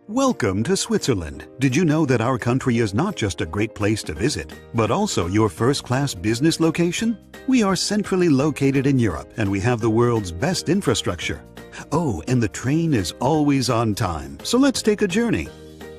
Welcome to Switzerland. Did you know that our country is not just a great place to visit, but also your first-class business location? We are centrally located in Europe and we have the world's best infrastructure. Oh, and the train is always on time, so let's take a journey.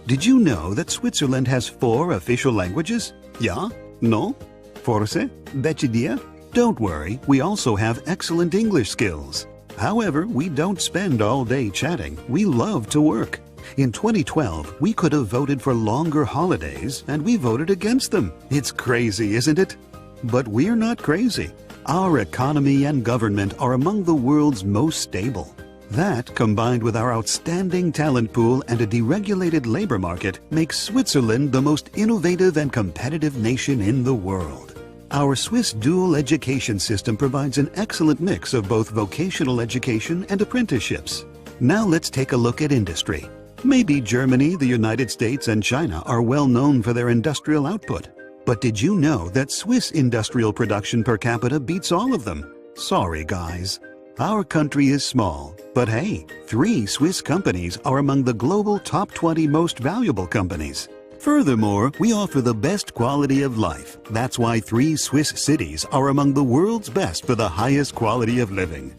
Did you know that Switzerland has 4 official languages? Ja? No? Forse? Decidia? Don't worry, we also have excellent English skills. However, we don't spend all day chatting. We love to work. In 2012, we could have voted for longer holidays, and we voted against them. It's crazy, isn't it? But we're not crazy. Our economy and government are among the world's most stable. That, combined with our outstanding talent pool and a deregulated labor market, makes Switzerland the most innovative and competitive nation in the world. Our Swiss dual education system provides an excellent mix of both vocational education and apprenticeships. Now let's take a look at industry. Maybe Germany, the United States, and China are well known for their industrial output. But did you know that Swiss industrial production per capita beats all of them? Sorry, guys. Our country is small, but hey, 3 Swiss companies are among the global top 20 most valuable companies. Furthermore, we offer the best quality of life. That's why 3 Swiss cities are among the world's best for the highest quality of living.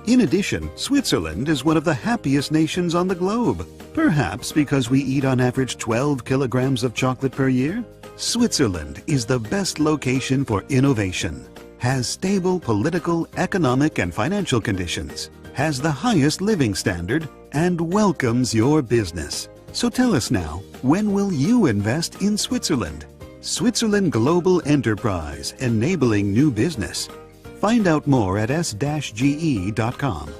In addition, Switzerland is one of the happiest nations on the globe. Perhaps because we eat on average 12 kilograms of chocolate per year? Switzerland is the best location for innovation, has stable political, economic, and financial conditions, has the highest living standard, and welcomes your business. So tell us now, when will you invest in Switzerland? Switzerland Global Enterprise, enabling new business. Find out more at s-ge.com.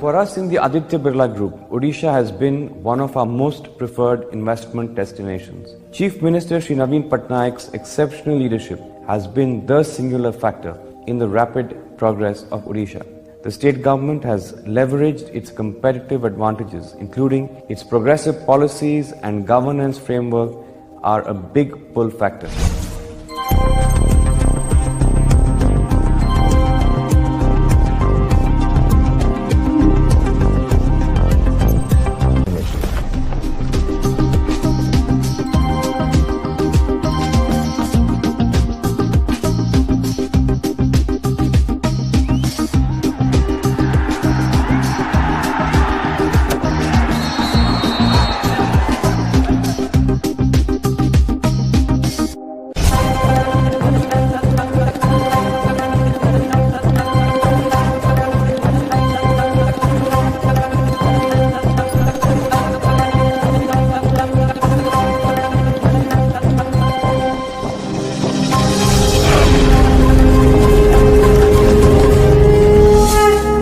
For us in the Aditya Birla Group, Odisha has been one of our most preferred investment destinations. Chief Minister Shri Naveen Patnaik's exceptional leadership has been the singular factor in the rapid progress of Odisha. The state government has leveraged its competitive advantages, including its progressive policies and governance framework, are a big pull factor.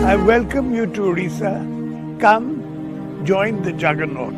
I welcome you to Odisha. Come, join the juggernaut.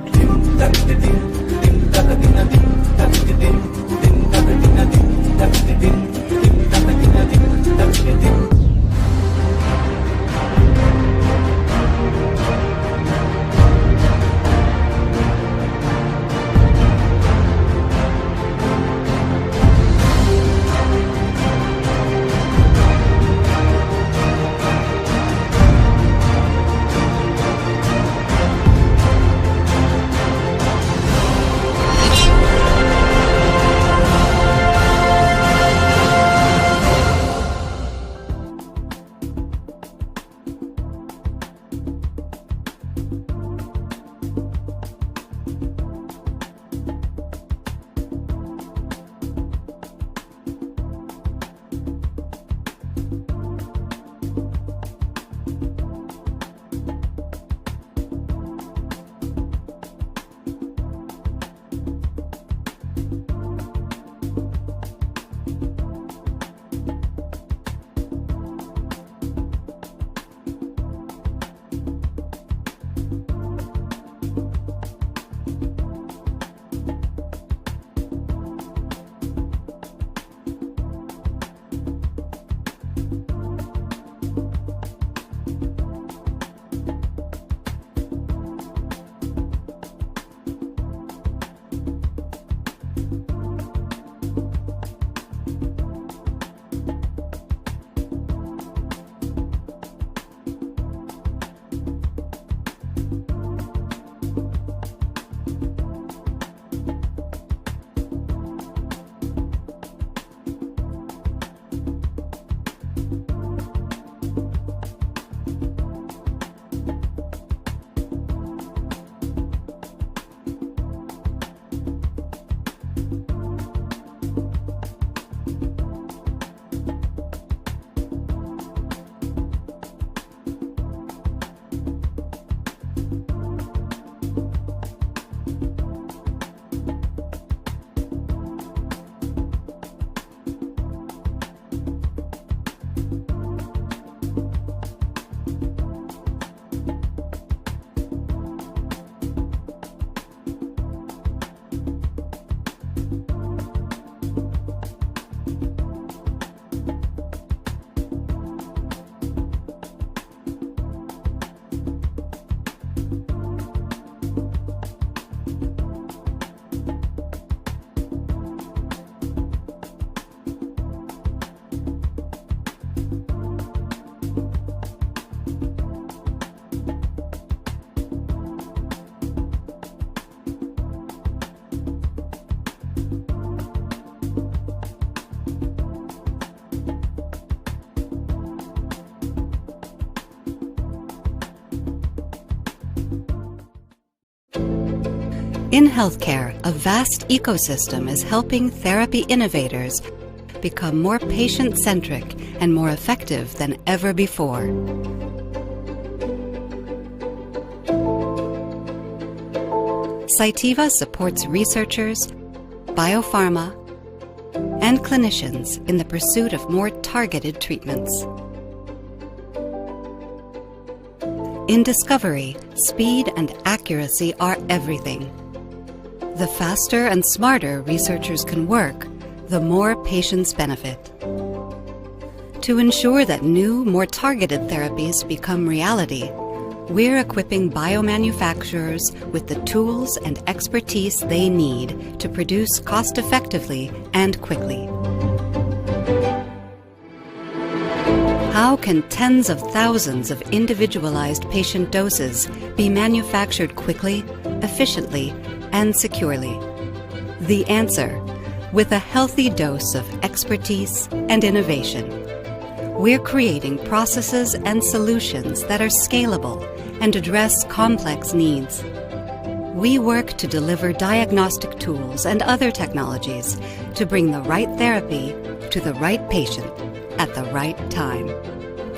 In healthcare, a vast ecosystem is helping therapy innovators become more patient-centric and more effective than ever before. Cytiva supports researchers, biopharma, and clinicians in the pursuit of more targeted treatments. In discovery, speed and accuracy are everything. The faster and smarter researchers can work, the more patients benefit. To ensure that new, more targeted therapies become reality, we're equipping biomanufacturers with the tools and expertise they need to produce cost-effectively and quickly. How can tens of thousands of individualized patient doses be manufactured quickly, efficiently, and securely? The answer, with a healthy dose of expertise and innovation. We're creating processes and solutions that are scalable and address complex needs. We work to deliver diagnostic tools and other technologies to bring the right therapy to the right patient at the right time,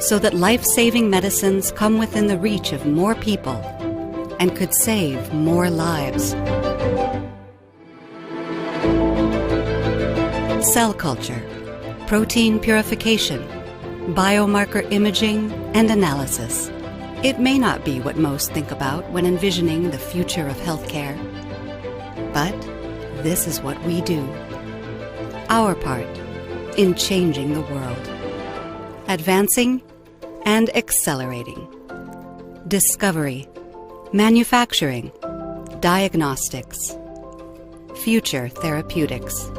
so that life-saving medicines come within the reach of more people and could save more lives. Cell culture, protein purification, biomarker imaging, and analysis. It may not be what most think about when envisioning the future of healthcare, but this is what we do. Our part in changing the world. Advancing and accelerating. Discovery, manufacturing, diagnostics, future therapeutics.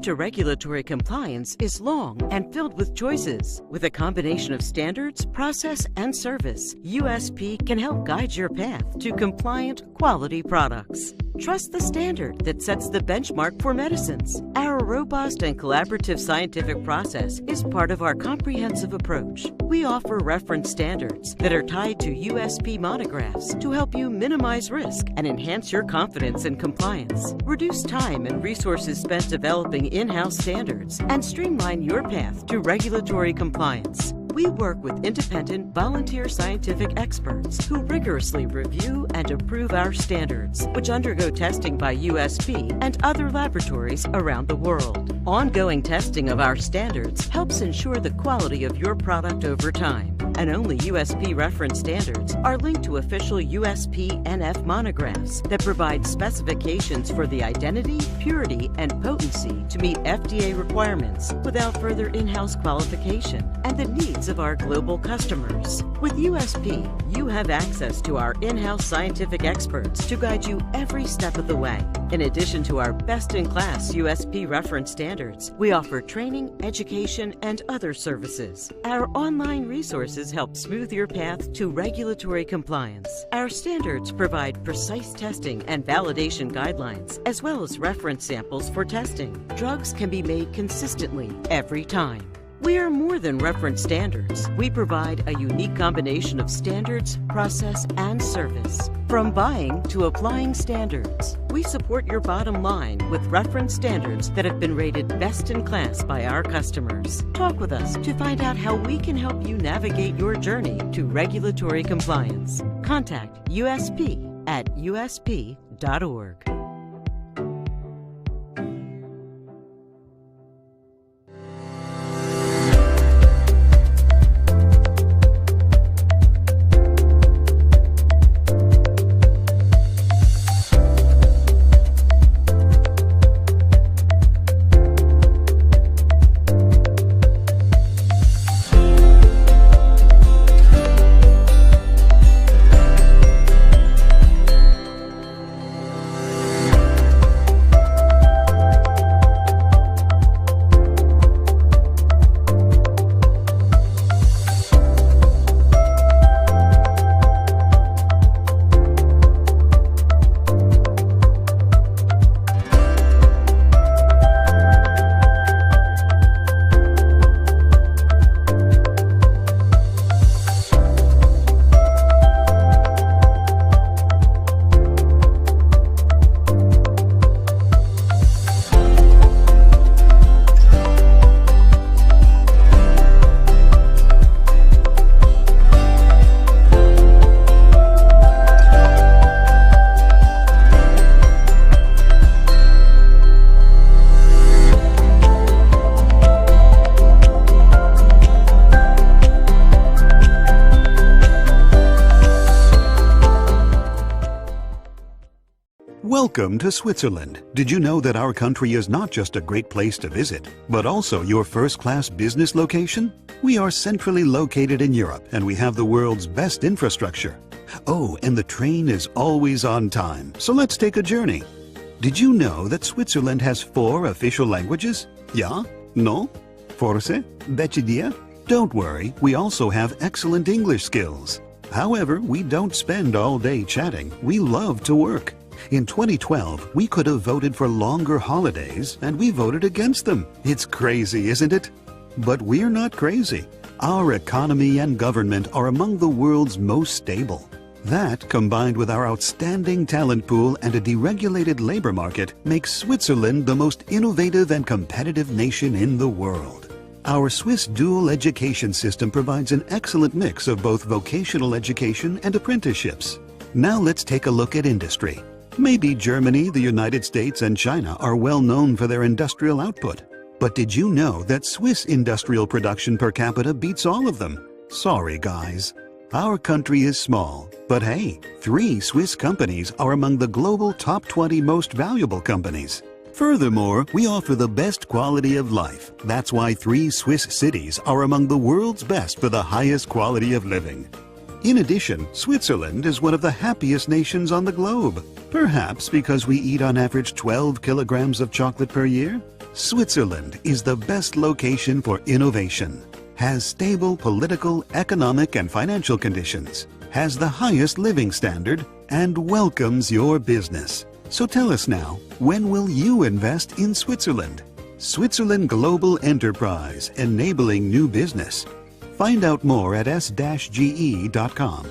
to regulatory compliance is long and filled with choices. With a combination of standards, process, and service, USP can help guide your path to compliant, quality products. Trust the standard that sets the benchmark for medicines. Our robust and collaborative scientific process is part of our comprehensive approach. We offer reference standards that are tied to USP monographs to help you minimize risk and enhance your confidence in compliance. Reduce time and resources spent developing in-house standards and streamline your path to regulatory compliance. We work with independent, volunteer scientific experts who rigorously review and approve our standards, which undergo testing by USP and other laboratories around the world. Ongoing testing of our standards helps ensure the quality of your product over time, and only USP reference standards are linked to official USP NF monographs that provide specifications for the identity, purity, and potency to meet FDA requirements without further in-house qualification and the needs of our global customers. With USP, you have access to our in-house scientific experts to guide you every step of the way. In addition to our best-in-class USP reference standards, we offer training, education, and other services. Our online resources help smooth your path to regulatory compliance. Our standards provide precise testing and validation guidelines, as well as reference samples for testing. Drugs can be made consistently every time. We are more than reference standards. We provide a unique combination of standards, process, and service. From buying to applying standards, we support your bottom line with reference standards that have been rated best in class by our customers. Talk with us to find out how we can help you navigate your journey to regulatory compliance. Contact USP at usp.org. Welcome to Switzerland. Did you know that our country is not just a great place to visit, but also your first-class business location? We are centrally located in Europe, and we have the world's best infrastructure. Oh, and the train is always on time, so let's take a journey. Did you know that Switzerland has 4 official languages? Ja? No? Forse? Decidia? Don't worry, we also have excellent English skills. However, we don't spend all day chatting. We love to work. In 2012, we could have voted for longer holidays, and we voted against them. It's crazy, isn't it? But we're not crazy. Our economy and government are among the world's most stable. That, combined with our outstanding talent pool and a deregulated labor market, makes Switzerland the most innovative and competitive nation in the world. Our Swiss dual education system provides an excellent mix of both vocational education and apprenticeships. Now let's take a look at industry. Maybe Germany, the United States, and China are well known for their industrial output. But did you know that Swiss industrial production per capita beats all of them? Sorry, guys. Our country is small, but hey, 3 Swiss companies are among the global top 20 most valuable companies. Furthermore, we offer the best quality of life. That's why 3 Swiss cities are among the world's best for the highest quality of living. In addition, Switzerland is one of the happiest nations on the globe. Perhaps because we eat on average 12 kilograms of chocolate per year? Switzerland is the best location for innovation, has stable political, economic, and financial conditions, has the highest living standard, and welcomes your business. So tell us now, when will you invest in Switzerland? Switzerland Global Enterprise, enabling new business. Find out more at s-ge.com.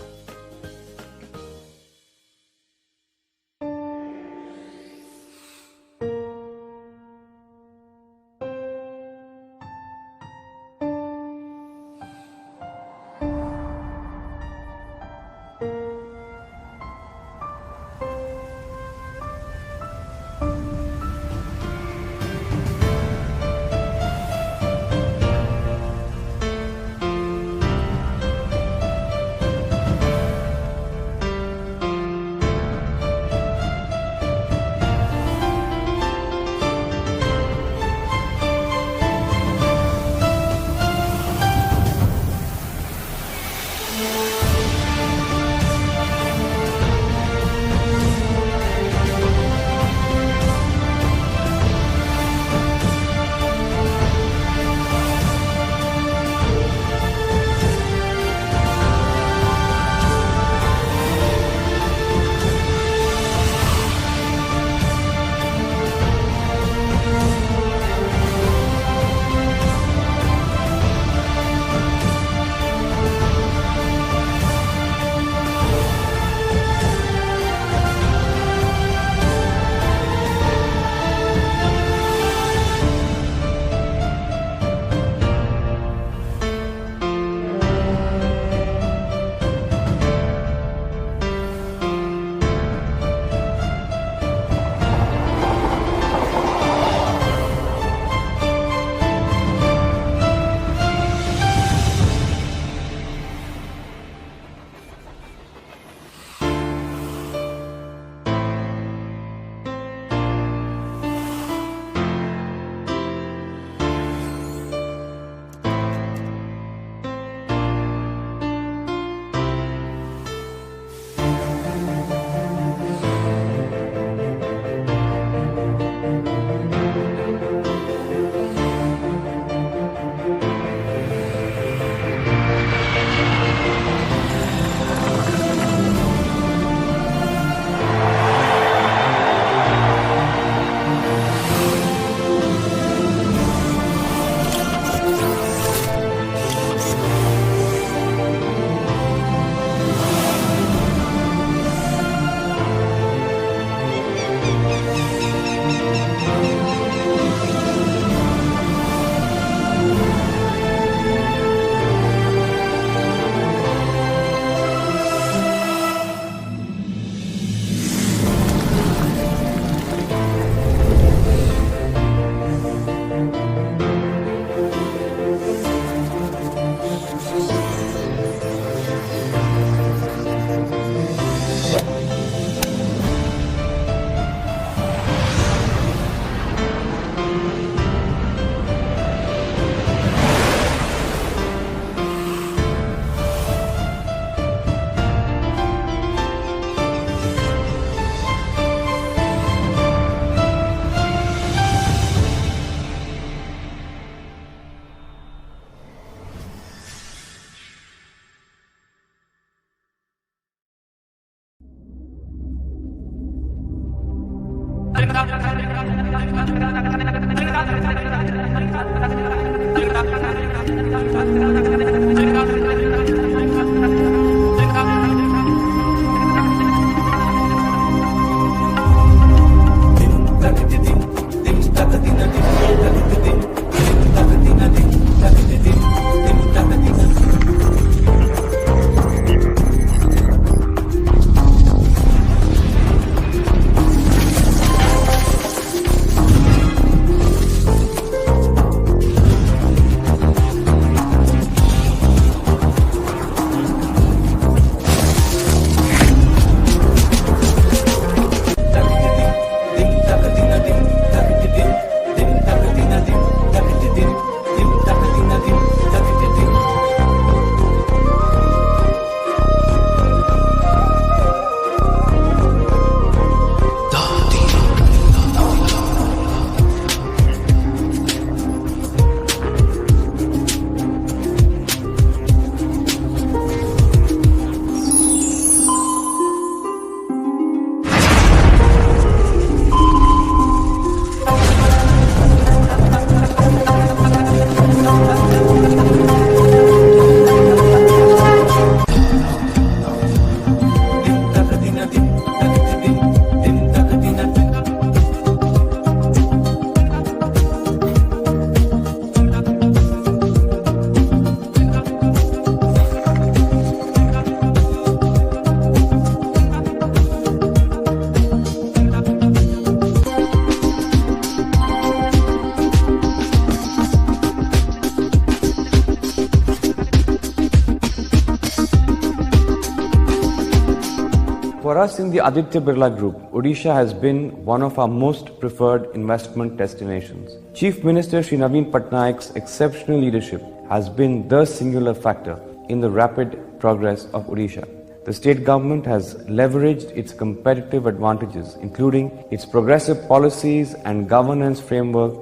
For us in the Aditya Birla Group, Odisha has been one of our most preferred investment destinations. Chief Minister Shri Naveen Patnaik's exceptional leadership has been the singular factor in the rapid progress of Odisha. The state government has leveraged its competitive advantages, including its progressive policies and governance framework,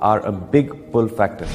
are a big pull factor.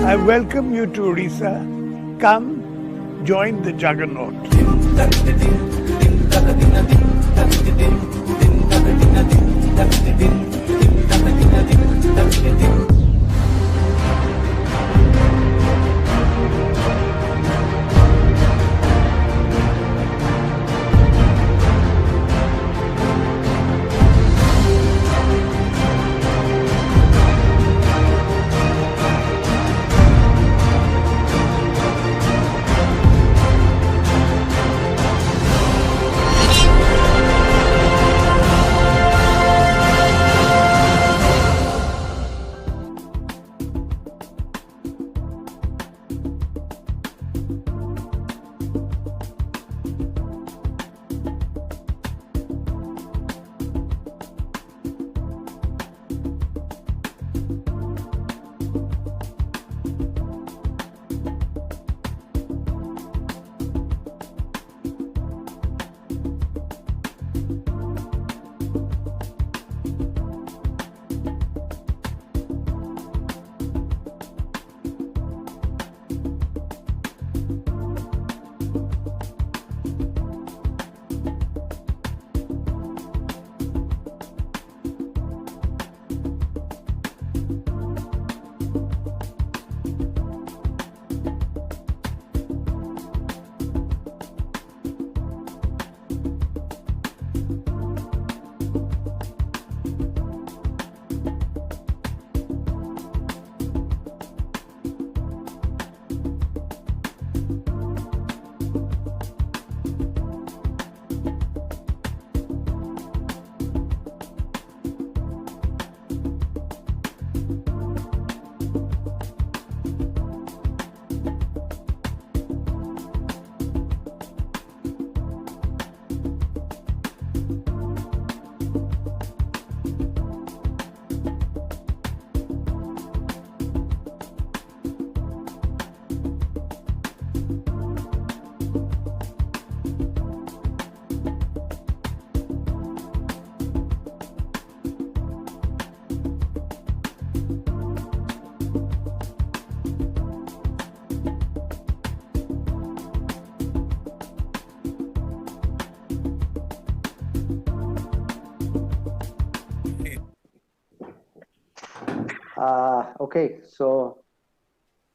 I welcome you to Odisha. Come, join the juggernaut.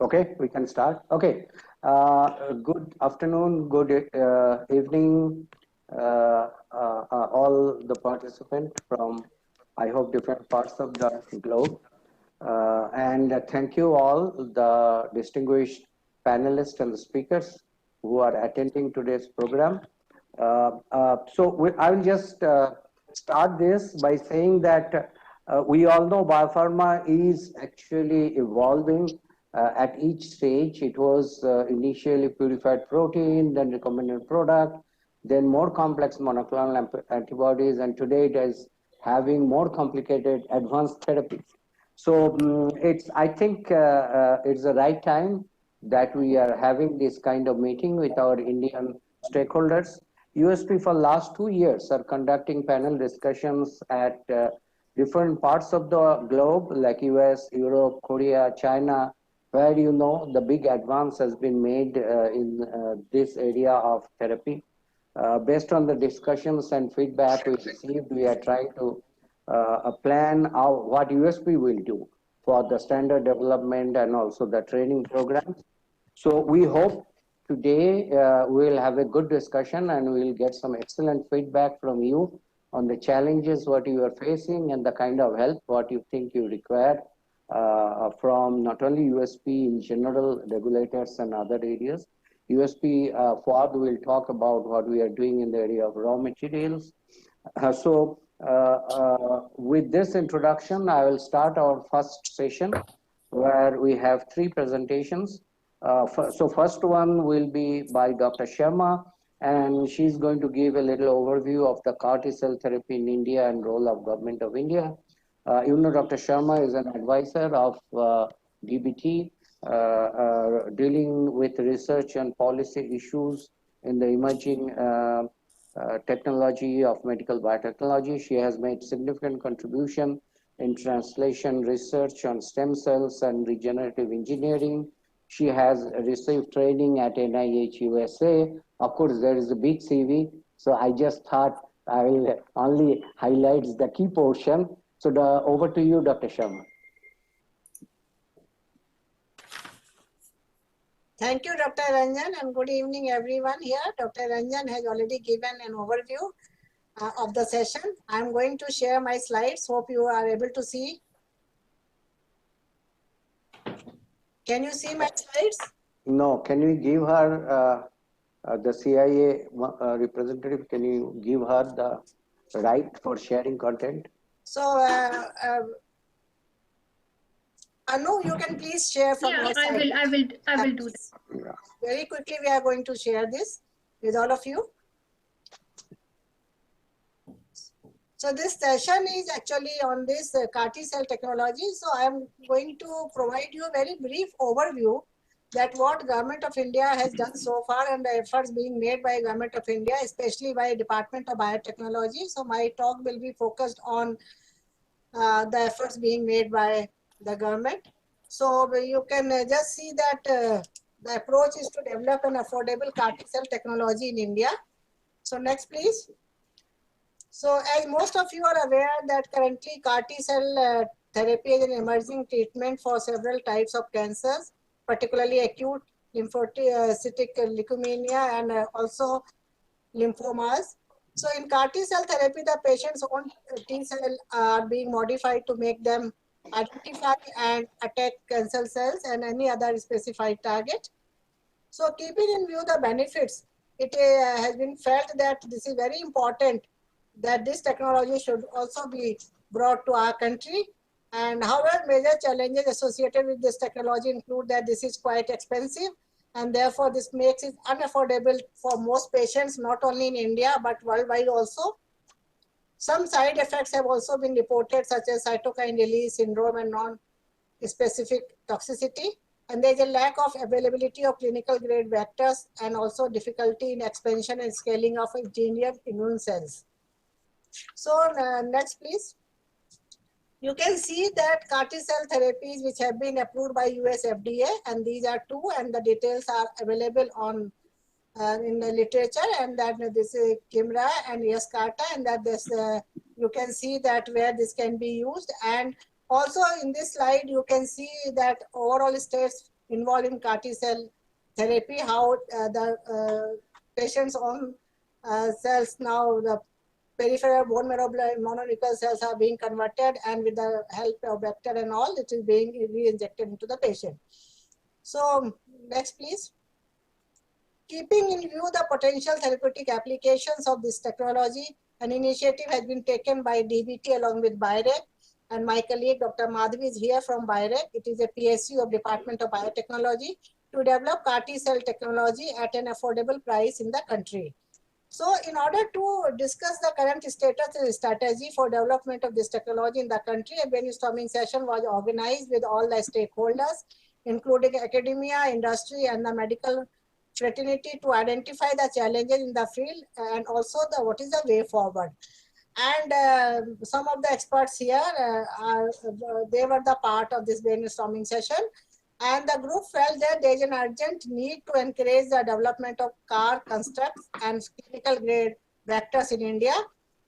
Okay, we can start. Okay, good afternoon, good evening, all the participants from, I hope, different parts of the globe. And thank you all, the distinguished panelists and the speakers who are attending today's program. I will just start this by saying that we all know biopharma is actually evolving at each stage. It was initially purified protein, then recombinant product, then more complex monoclonal antibodies, and today it is having more complicated advanced therapies. So I think it's the right time that we are having this kind of meeting with our Indian stakeholders. USP for last 2 years are conducting panel discussions at different parts of the globe, like US, Europe, Korea, China, where you know the big advance has been made in this area of therapy. Based on the discussions and feedback we received, we are trying to plan out what USP will do for the standard development and also the training programs. So we hope today we will have a good discussion and we will get some excellent feedback from you on the challenges what you are facing and the kind of help what you think you require from not only USP in general, regulators and other areas. USP Fuad will talk about what we are doing in the area of raw materials. With this introduction, I will start our first session where we have three presentations. So first one will be by Dr. Sharma, and she's going to give a little overview of the CAR T-cell therapy in India and role of Government of India. You know, Dr. Sharma is an advisor of DBT, dealing with research and policy issues in the emerging technology of medical biotechnology. She has made significant contribution in translation research on stem cells and regenerative engineering. She has received training at NIH USA. Of course, there is a big CV, so I just thought I will only highlight the key portion. So over to you, Dr. Sharma. Thank you, Dr. Ranjan, and good evening, everyone here. Dr. Ranjan has already given an overview of the session. I'm going to share my slides. Hope you are able to see. Can you see my slides? No. Can you give her, the CIA representative, can you give her the right for sharing content? So, Anu, you can please share from your side. I will do that. Yeah. Very quickly, we are going to share this with all of you. So this session is actually on this CAR T-cell technology. So I am going to provide you a very brief overview that what Government of India has done so far and the efforts being made by Government of India, especially by Department of Biotechnology. So my talk will be focused on the efforts being made by the government. So you can just see that the approach is to develop an affordable CAR T-cell technology in India. So next, please. So as most of you are aware that currently CAR T-cell therapy is an emerging treatment for several types of cancers, particularly acute lymphocytic leukemia and also lymphomas. So in CAR T-cell therapy, the patient's own T-cell are being modified to make them identify and attack cancer cells and any other specified target. So keeping in view the benefits, it has been felt that this is very important that this technology should also be brought to our country. And however, major challenges associated with this technology include that this is quite expensive and therefore this makes it unaffordable for most patients, not only in India, but worldwide also. Some side effects have also been reported, such as cytokine release syndrome and non-specific toxicity. And there's a lack of availability of clinical grade vectors and also difficulty in expansion and scaling of engineered immune cells. So next, please. You can see that CAR T-cell therapies which have been approved by US FDA, and these are two, and the details are available on in the literature, and that this is Kimra and Yescarta, and that this you can see that where this can be used. And also in this slide, you can see that overall states involved in CAR T-cell therapy, how the patient's own cells now, the peripheral bone marrow mononuclear cells are being converted, and with the help of vector and all, it is being re-injected into the patient. So next, please. Keeping in view the potential therapeutic applications of this technology, an initiative has been taken by DBT along with BIREC, and my colleague Dr. Madhavi is here from BIREC. It is a PSU of Department of Biotechnology to develop CAR T-cell technology at an affordable price in the country. So in order to discuss the current status and strategy for development of this technology in the country, a brainstorming session was organized with all the stakeholders, including academia, industry, and the medical fraternity, to identify the challenges in the field and also what is the way forward. And some of the experts here, they were the part of this brainstorming session. And the group felt that there is an urgent need to encourage the development of car constructs and clinical grade vectors in India.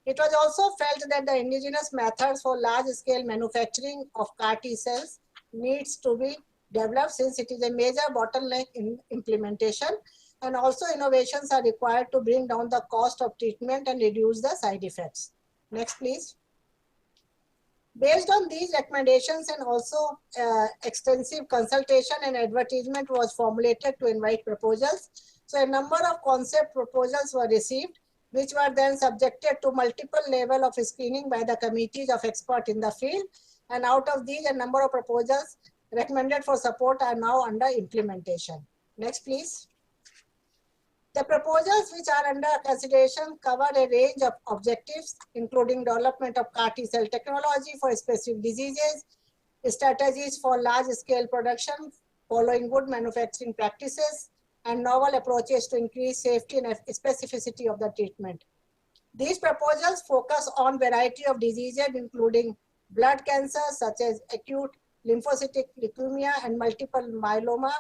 It was also felt that the indigenous methods for large-scale manufacturing of CAR T cells needs to be developed, since it is a major bottleneck in implementation, and also innovations are required to bring down the cost of treatment and reduce the side effects. Next, please. Based on these recommendations and also extensive consultation and advertisement was formulated to invite proposals. So a number of concept proposals were received, which were then subjected to multiple level of screening by the committees of experts in the field. And out of these, a number of proposals recommended for support are now under implementation. Next, please. The proposals which are under consideration cover a range of objectives, including development of CAR T-cell technology for specific diseases, strategies for large-scale production, following good manufacturing practices, and novel approaches to increase safety and specificity of the treatment. These proposals focus on variety of diseases, including blood cancers such as acute lymphocytic leukemia and multiple myeloma,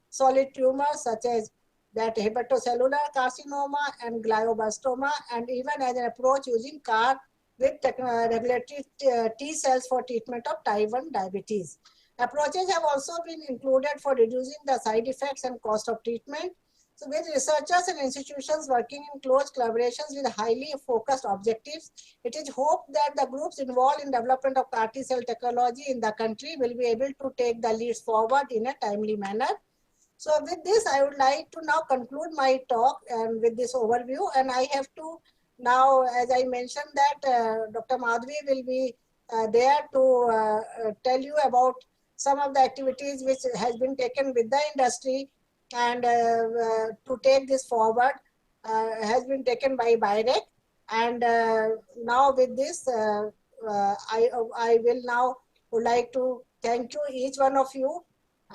solid tumors such as that hepatocellular carcinoma and glioblastoma, and even as an approach using CAR with regulatory T cells for treatment of type 1 diabetes. Approaches have also been included for reducing the side effects and cost of treatment. So with researchers and institutions working in close collaborations with highly focused objectives, it is hoped that the groups involved in development of CAR T cell technology in the country will be able to take the leads forward in a timely manner. So with this, I would like to now conclude my talk and with this overview. And I have to now, as I mentioned, that Dr. Madhvi will be there to tell you about some of the activities which has been taken with the industry, and to take this forward has been taken by BIREC. And now with this, I will now would like to thank you, each one of you.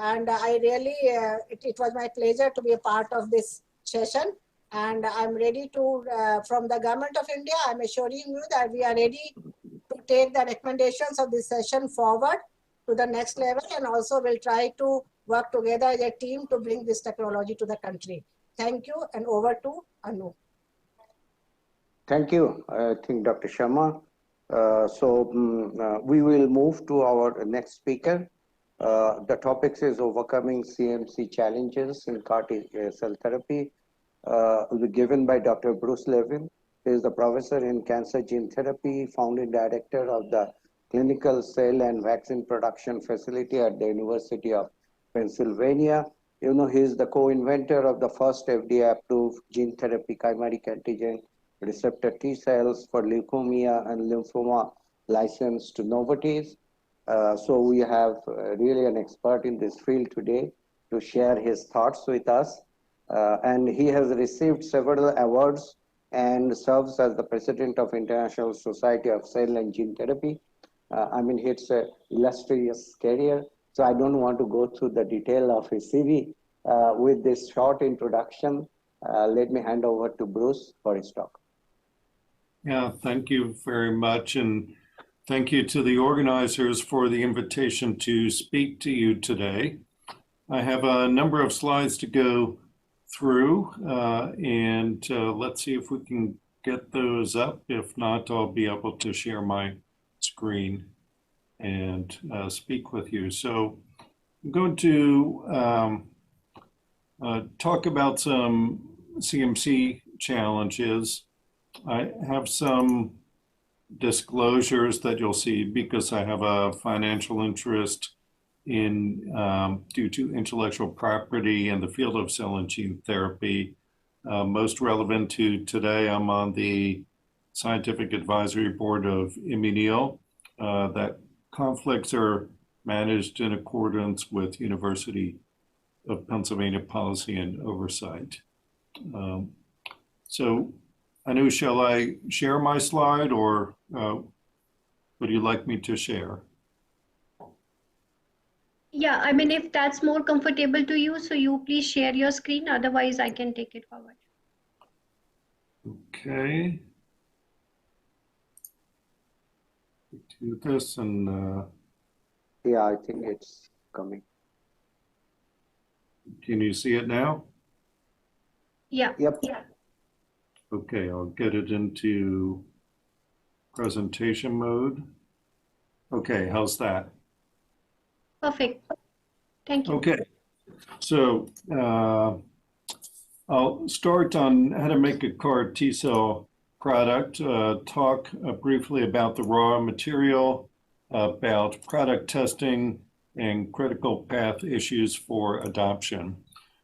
And I really, it was my pleasure to be a part of this session. And I'm ready to, from the Government of India, I'm assuring you that we are ready to take the recommendations of this session forward to the next level, and also will try to work together as a team to bring this technology to the country. Thank you, and over to Anu. Thank you, I think, Dr. Sharma. We will move to our next speaker. The topic is overcoming CMC challenges in CAR T cell therapy. Will be given by Dr. Bruce Levin. He is the professor in cancer gene therapy, founding director of the Clinical Cell and Vaccine Production Facility at the University of Pennsylvania. You know, he is the co-inventor of the first FDA-approved gene therapy chimeric antigen receptor T cells for leukemia and lymphoma, licensed to Novartis. So we have really an expert in this field today to share his thoughts with us. And he has received several awards and serves as the president of International Society of Cell and Gene Therapy. I mean, it's an illustrious career. So I don't want to go through the detail of his CV. With this short introduction, let me hand over to Bruce for his talk. Yeah, thank you very much. And thank you to the organizers for the invitation to speak to you today. I have a number of slides to go through, and let's see if we can get those up. If not, I'll be able to share my screen and speak with you. So I'm going to talk about some CMC challenges. I have some disclosures that you'll see because I have a financial interest in due to intellectual property in the field of cell and gene therapy. Most relevant to today, I'm on the scientific advisory board of Immuneo. That conflicts are managed in accordance with University of Pennsylvania policy and oversight. So Anu, shall I share my slide, or would you like me to share? Yeah, I mean, if that's more comfortable to you, so you please share your screen. Otherwise, I can take it forward. Okay. Do this and. Yeah, I think it's coming. Can you see it now? Yeah. Yep. Okay, I'll get it into presentation mode. Okay, how's that? Perfect. Thank you. Okay, so I'll start on how to make a CAR T-cell product, talk briefly about the raw material, about product testing, and critical path issues for adoption.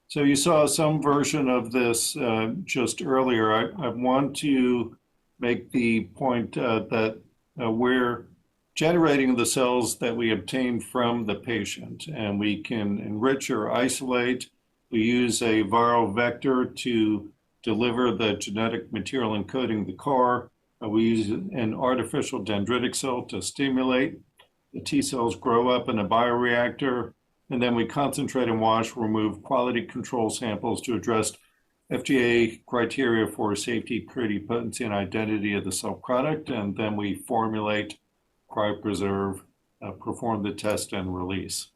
So you saw some version of this just earlier. I want to make the point that we're generating the cells that we obtain from the patient, and we can enrich or isolate. We use a viral vector to deliver the genetic material encoding the CAR. We use an artificial dendritic cell to stimulate. The T cells grow up in a bioreactor, and then we concentrate and wash, remove quality control samples to address FDA criteria for safety, purity, potency, and identity of the cell product, and then we formulate, cryopreserve, perform the test, and release.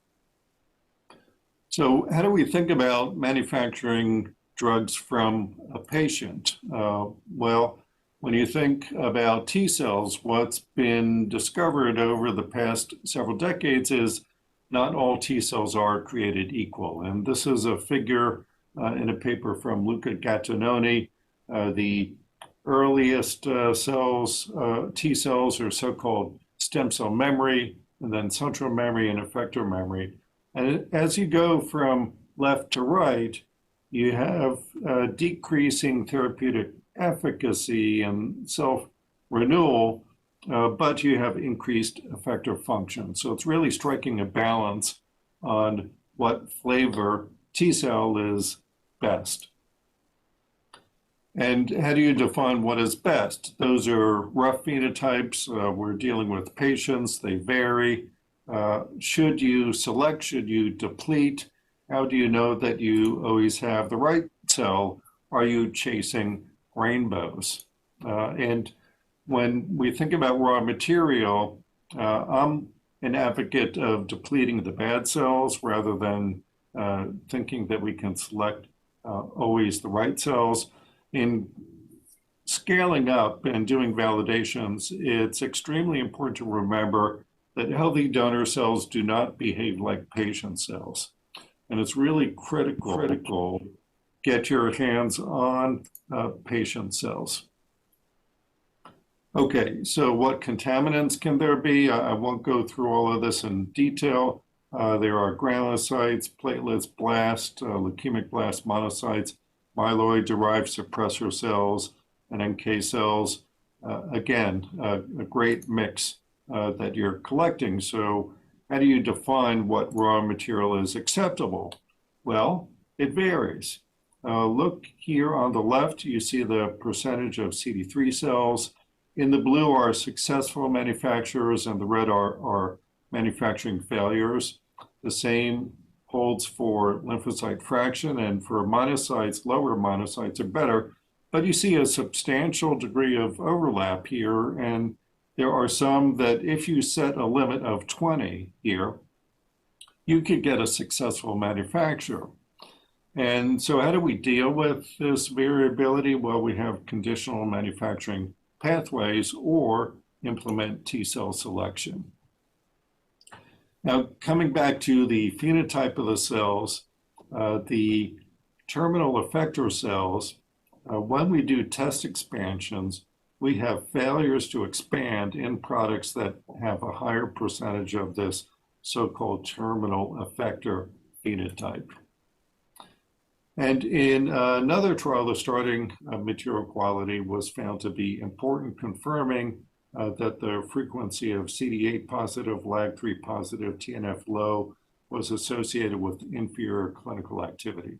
So how do we think about manufacturing drugs from a patient? Well, when you think about T cells, what's been discovered over the past several decades is not all T cells are created equal. And this is a figure in a paper from Luca Gattinoni. The earliest cells, T cells, are so-called stem cell memory, and then central memory and effector memory. And as you go from left to right, you have decreasing therapeutic efficacy and self-renewal, but you have increased effector function. So it's really striking a balance on what flavor T cell is best. And how do you define what is best? Those are rough phenotypes. We're dealing with patients. They vary. Should you select? Should you deplete? How do you know that you always have the right cell? Are you chasing rainbows? And when we think about raw material, I'm an advocate of depleting the bad cells rather than thinking that we can select always the right cells. In scaling up and doing validations, it's extremely important to remember that healthy donor cells do not behave like patient cells. And it's really critical get your hands on patient cells. Okay, so what contaminants can there be? I won't go through all of this in detail. There are granulocytes, platelets, blasts, leukemic blast monocytes, myeloid-derived suppressor cells, and NK cells. Again, a great mix that you're collecting. So how do you define what raw material is acceptable? Well, it varies. Look here on the left, you see the percentage of CD3 cells. In the blue are successful manufacturers, and the red are manufacturing failures. The same holds for lymphocyte fraction, and for monocytes, lower monocytes are better, but you see a substantial degree of overlap here, and there are some that if you set a limit of 20 here, you could get a successful manufacturer. And so how do we deal with this variability? Well, we have conditional manufacturing pathways or implement T-cell selection. Now, coming back to the phenotype of the cells, the terminal effector cells, when we do test expansions, we have failures to expand in products that have a higher percentage of this so-called terminal effector phenotype. And in another trial, the starting material quality was found to be important, confirming that the frequency of CD8 positive, LAG3 positive, TNF low was associated with inferior clinical activity.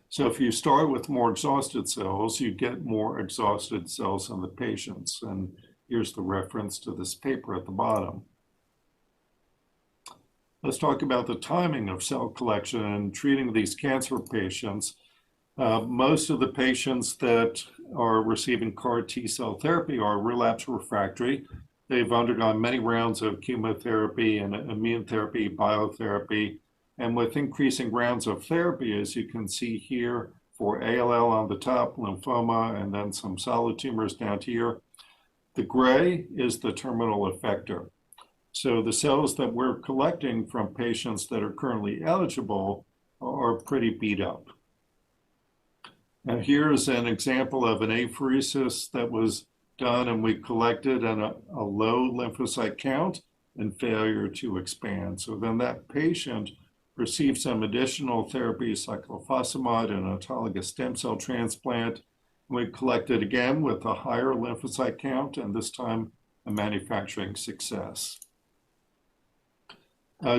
So if you start with more exhausted cells, you get more exhausted cells in the patients. And here's the reference to this paper at the bottom. Let's talk about the timing of cell collection and treating these cancer patients. Most of the patients that are receiving CAR T-cell therapy are relapse refractory. They've undergone many rounds of chemotherapy and immune therapy, biotherapy. And with increasing rounds of therapy, as you can see here, for ALL on the top, lymphoma, and then some solid tumors down here, the gray is the terminal effector. So the cells that we're collecting from patients that are currently eligible are pretty beat up. And here's an example of an apheresis that was done, and we collected a low lymphocyte count and failure to expand. So then that patient received some additional therapy, cyclophosphamide and autologous stem cell transplant. We collected again with a higher lymphocyte count, and this time a manufacturing success.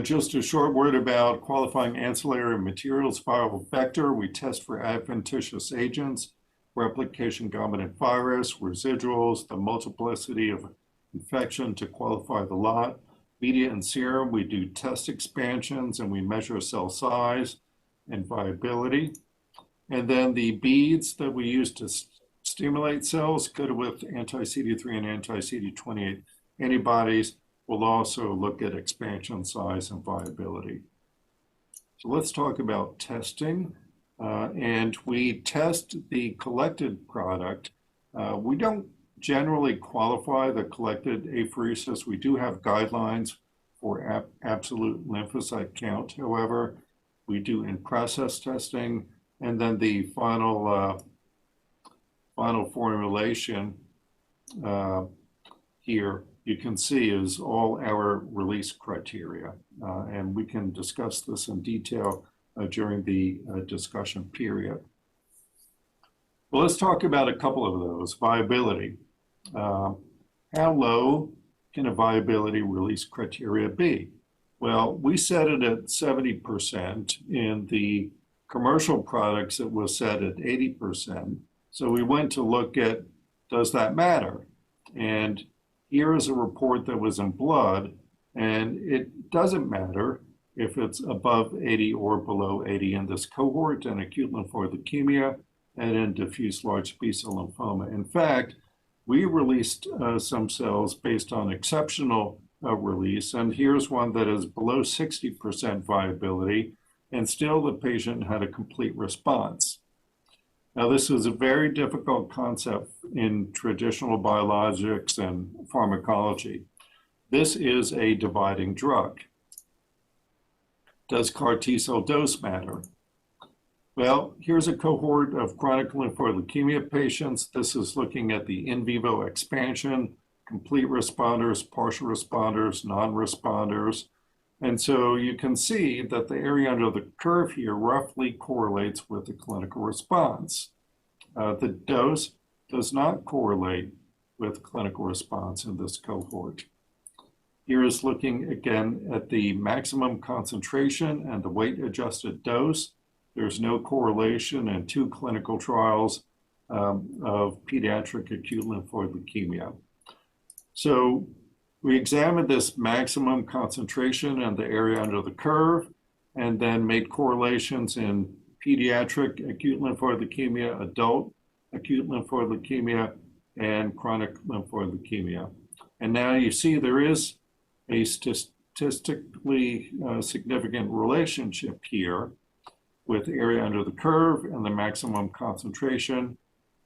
Just a short word about qualifying ancillary materials. Viral vector, we test for adventitious agents, replication dominant virus, residuals, the multiplicity of infection to qualify the lot. Media and serum, we do test expansions and we measure cell size and viability. And then the beads that we use to stimulate cells, coated with anti-CD3 and anti-CD28 antibodies, we'll also look at expansion size and viability. So let's talk about testing. And we test the collected product. We don't generally qualify the collected apheresis. We do have guidelines for absolute lymphocyte count. However, we do in-process testing, and then the final formulation here you can see is all our release criteria. And we can discuss this in detail during the discussion period. Well, let's talk about a couple of those. Viability. How low can a viability release criteria be? Well, we set it at 70%. In the commercial products, it was set at 80%. So we went to look at, does that matter? And here is a report that was in blood, and it doesn't matter if it's above 80 or below 80 in this cohort in acute lymphoid leukemia and in diffuse large B-cell lymphoma. In fact, we released some cells based on exceptional release, and here's one that is below 60% viability, and still the patient had a complete response. Now, this is a very difficult concept in traditional biologics and pharmacology. This is a dividing drug. Does CAR T-cell dose matter? Well, here's a cohort of chronic lymphoid leukemia patients. This is looking at the in vivo expansion, complete responders, partial responders, non-responders. And so you can see that the area under the curve here roughly correlates with the clinical response. The dose does not correlate with clinical response in this cohort. Here is looking again at the maximum concentration and the weight-adjusted dose. There's no correlation in 2 clinical trials of pediatric acute lymphoid leukemia. So we examined this maximum concentration and the area under the curve, and then made correlations in pediatric acute lymphoid leukemia, adult acute lymphoid leukemia, and chronic lymphoid leukemia. And now you see there is a statistically significant relationship here with area under the curve and the maximum concentration,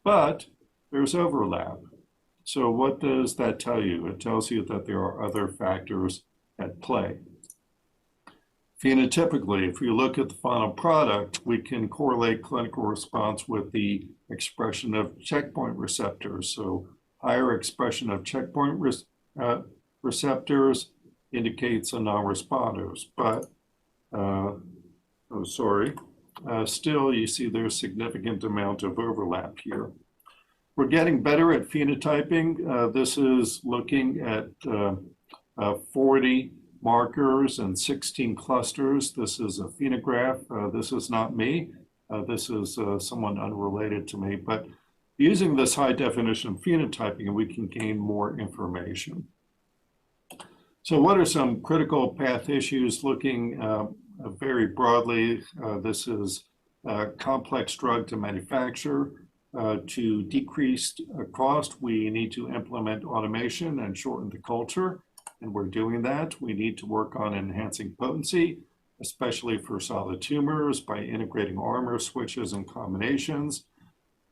but there's overlap. So what does that tell you? It tells you that there are other factors at play. Phenotypically, if you look at the final product, we can correlate clinical response with the expression of checkpoint receptors. So higher expression of checkpoint receptors indicates a non-responders, but still you see there's significant amount of overlap here. We're getting better at phenotyping. This is looking at 40 markers and 16 clusters. This is a phenograph. This is not me. This is someone unrelated to me. But using this high definition phenotyping, we can gain more information. So what are some critical path issues looking very broadly? This is a complex drug to manufacture. To decrease cost, we need to implement automation and shorten the culture, and we're doing that. We need to work on enhancing potency, especially for solid tumors, by integrating armor switches and combinations.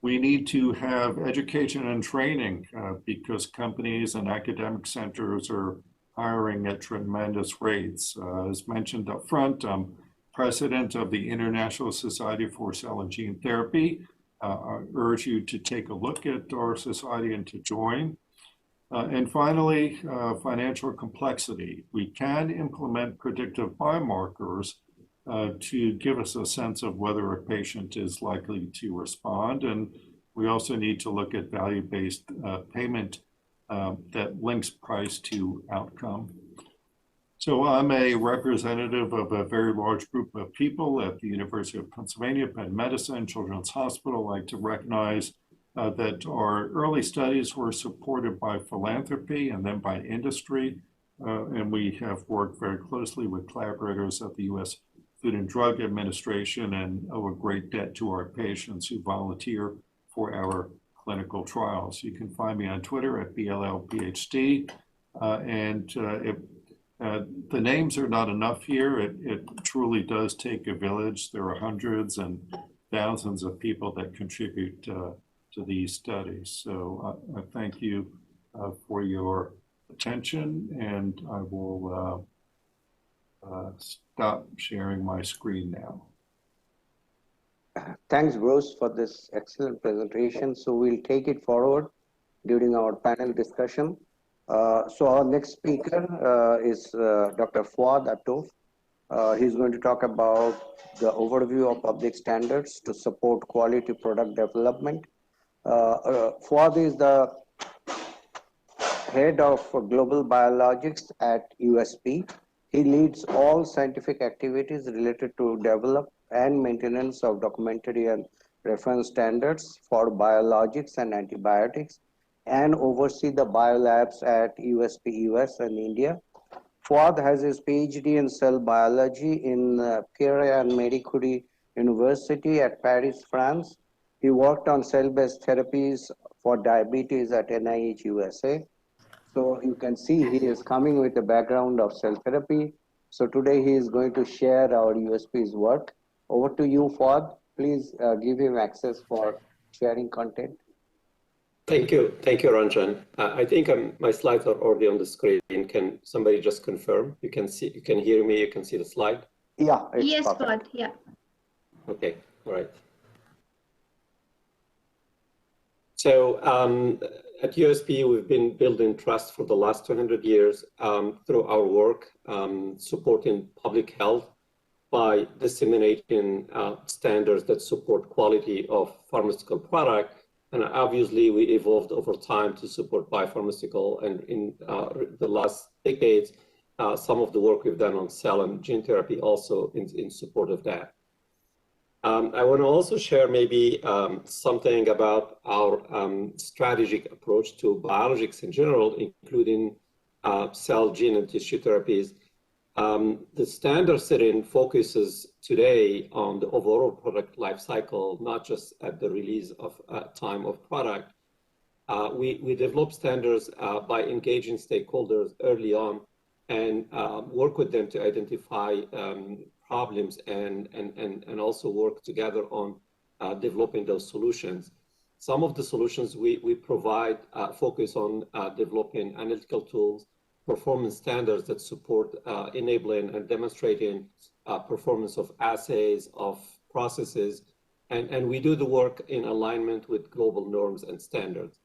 We need to have education and training because companies and academic centers are hiring at tremendous rates. As mentioned up front, I'm president of the International Society for Cell and Gene Therapy. I urge you to take a look at our society and to join. And finally, financial complexity. We can implement predictive biomarkers to give us a sense of whether a patient is likely to respond. And we also need to look at value-based payment that links price to outcome. So I'm a representative of a very large group of people at the University of Pennsylvania, Penn Medicine, Children's Hospital. I'd like to recognize that our early studies were supported by philanthropy and then by industry. And we have worked very closely with collaborators at the U.S. Food and Drug Administration and owe a great debt to our patients who volunteer for our clinical trials. You can find me on Twitter at BLLPhD. The names are not enough here. It truly does take a village. There are hundreds and thousands of people that contribute to these studies. So I thank you for your attention, and I will stop sharing my screen now. Thanks, Bruce, for this excellent presentation. So we'll take it forward during our panel discussion. So our next speaker is Dr. Fouad Atouf. He's going to talk about the overview of public standards to support quality product development. Fouad is the head of global biologics at USP. He leads all scientific activities related to develop and maintenance of documentary and reference standards for biologics and antibiotics, and oversee the biolabs at USP US and India. Fouad has his PhD in cell biology in Pierre and Marie Curie University at Paris, France. He worked on cell-based therapies for diabetes at NIH USA. So you can see he is coming with a background of cell therapy. So today he is going to share our USP's work. Over to you, Fouad. Please give him access for sharing content. Thank you, Ranjan. I think my slides are already on the screen. Can somebody just confirm? You can see, you can hear me, you can see the slide? Yeah. Yes, Fouad, yeah. Okay, all right. So at USP, we've been building trust for the last 200 years through our work supporting public health by disseminating standards that support quality of pharmaceutical product. And obviously, we evolved over time to support biopharmaceutical. And in the last decades, some of the work we've done on cell and gene therapy also in support of that. I want to also share maybe something about our strategic approach to biologics in general, including cell, gene, and tissue therapies. The standard setting focuses today on the overall product life cycle, not just at the release of time of product. We develop standards by engaging stakeholders early on and work with them to identify problems and also work together on developing those solutions. Some of the solutions we provide focus on developing analytical tools, performance standards that support enabling and demonstrating performance of assays, of processes, and we do the work in alignment with global norms and standards.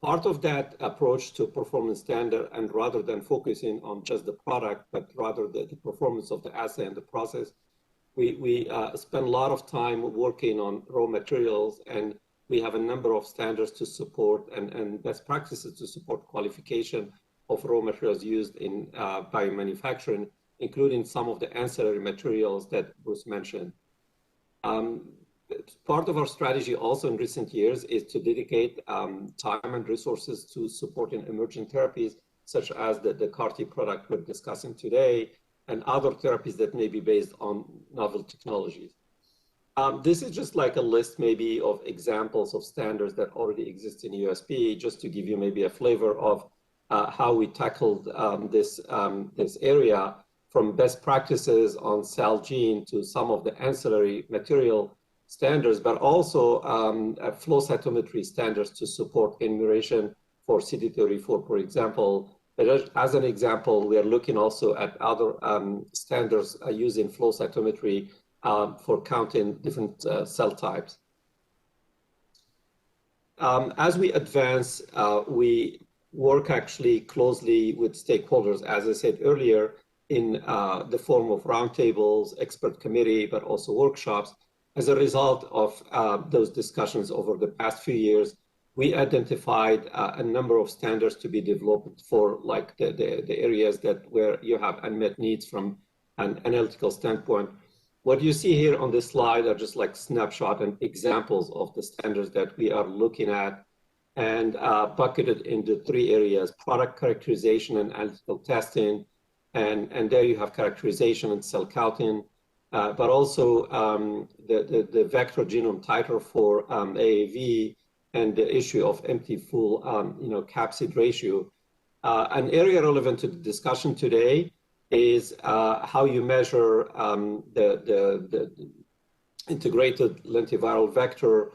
Part of that approach to performance standard, and rather than focusing on just the product, but rather the performance of the assay and the process, we spend a lot of time working on raw materials, and we have a number of standards to support and best practices to support qualification of raw materials used in biomanufacturing, including some of the ancillary materials that Bruce mentioned. Part of our strategy also in recent years is to dedicate time and resources to supporting emerging therapies, such as the CAR-T product we're discussing today, and other therapies that may be based on novel technologies. This is just like a list maybe of examples of standards that already exist in USP, just to give you maybe a flavor of how we tackled this area. from best practices on cell gene to some of the ancillary material standards, but also flow cytometry standards to support enumeration for CD34, for example. But as an example, we are looking also at other standards using flow cytometry for counting different cell types. As we advance, we work actually closely with stakeholders, as I said earlier, in the form of roundtables, expert committee, but also workshops. As a result of those discussions over the past few years, we identified a number of standards to be developed for like the areas where you have unmet needs from an analytical standpoint. What you see here on this slide are just like snapshot and examples of the standards that we are looking at and bucketed into three areas: product characterization and analytical testing, and there you have characterization and cell counting, but also the vector genome titer for AAV, and the issue of empty full capsid ratio. An area relevant to the discussion today is how you measure the integrated lentiviral vector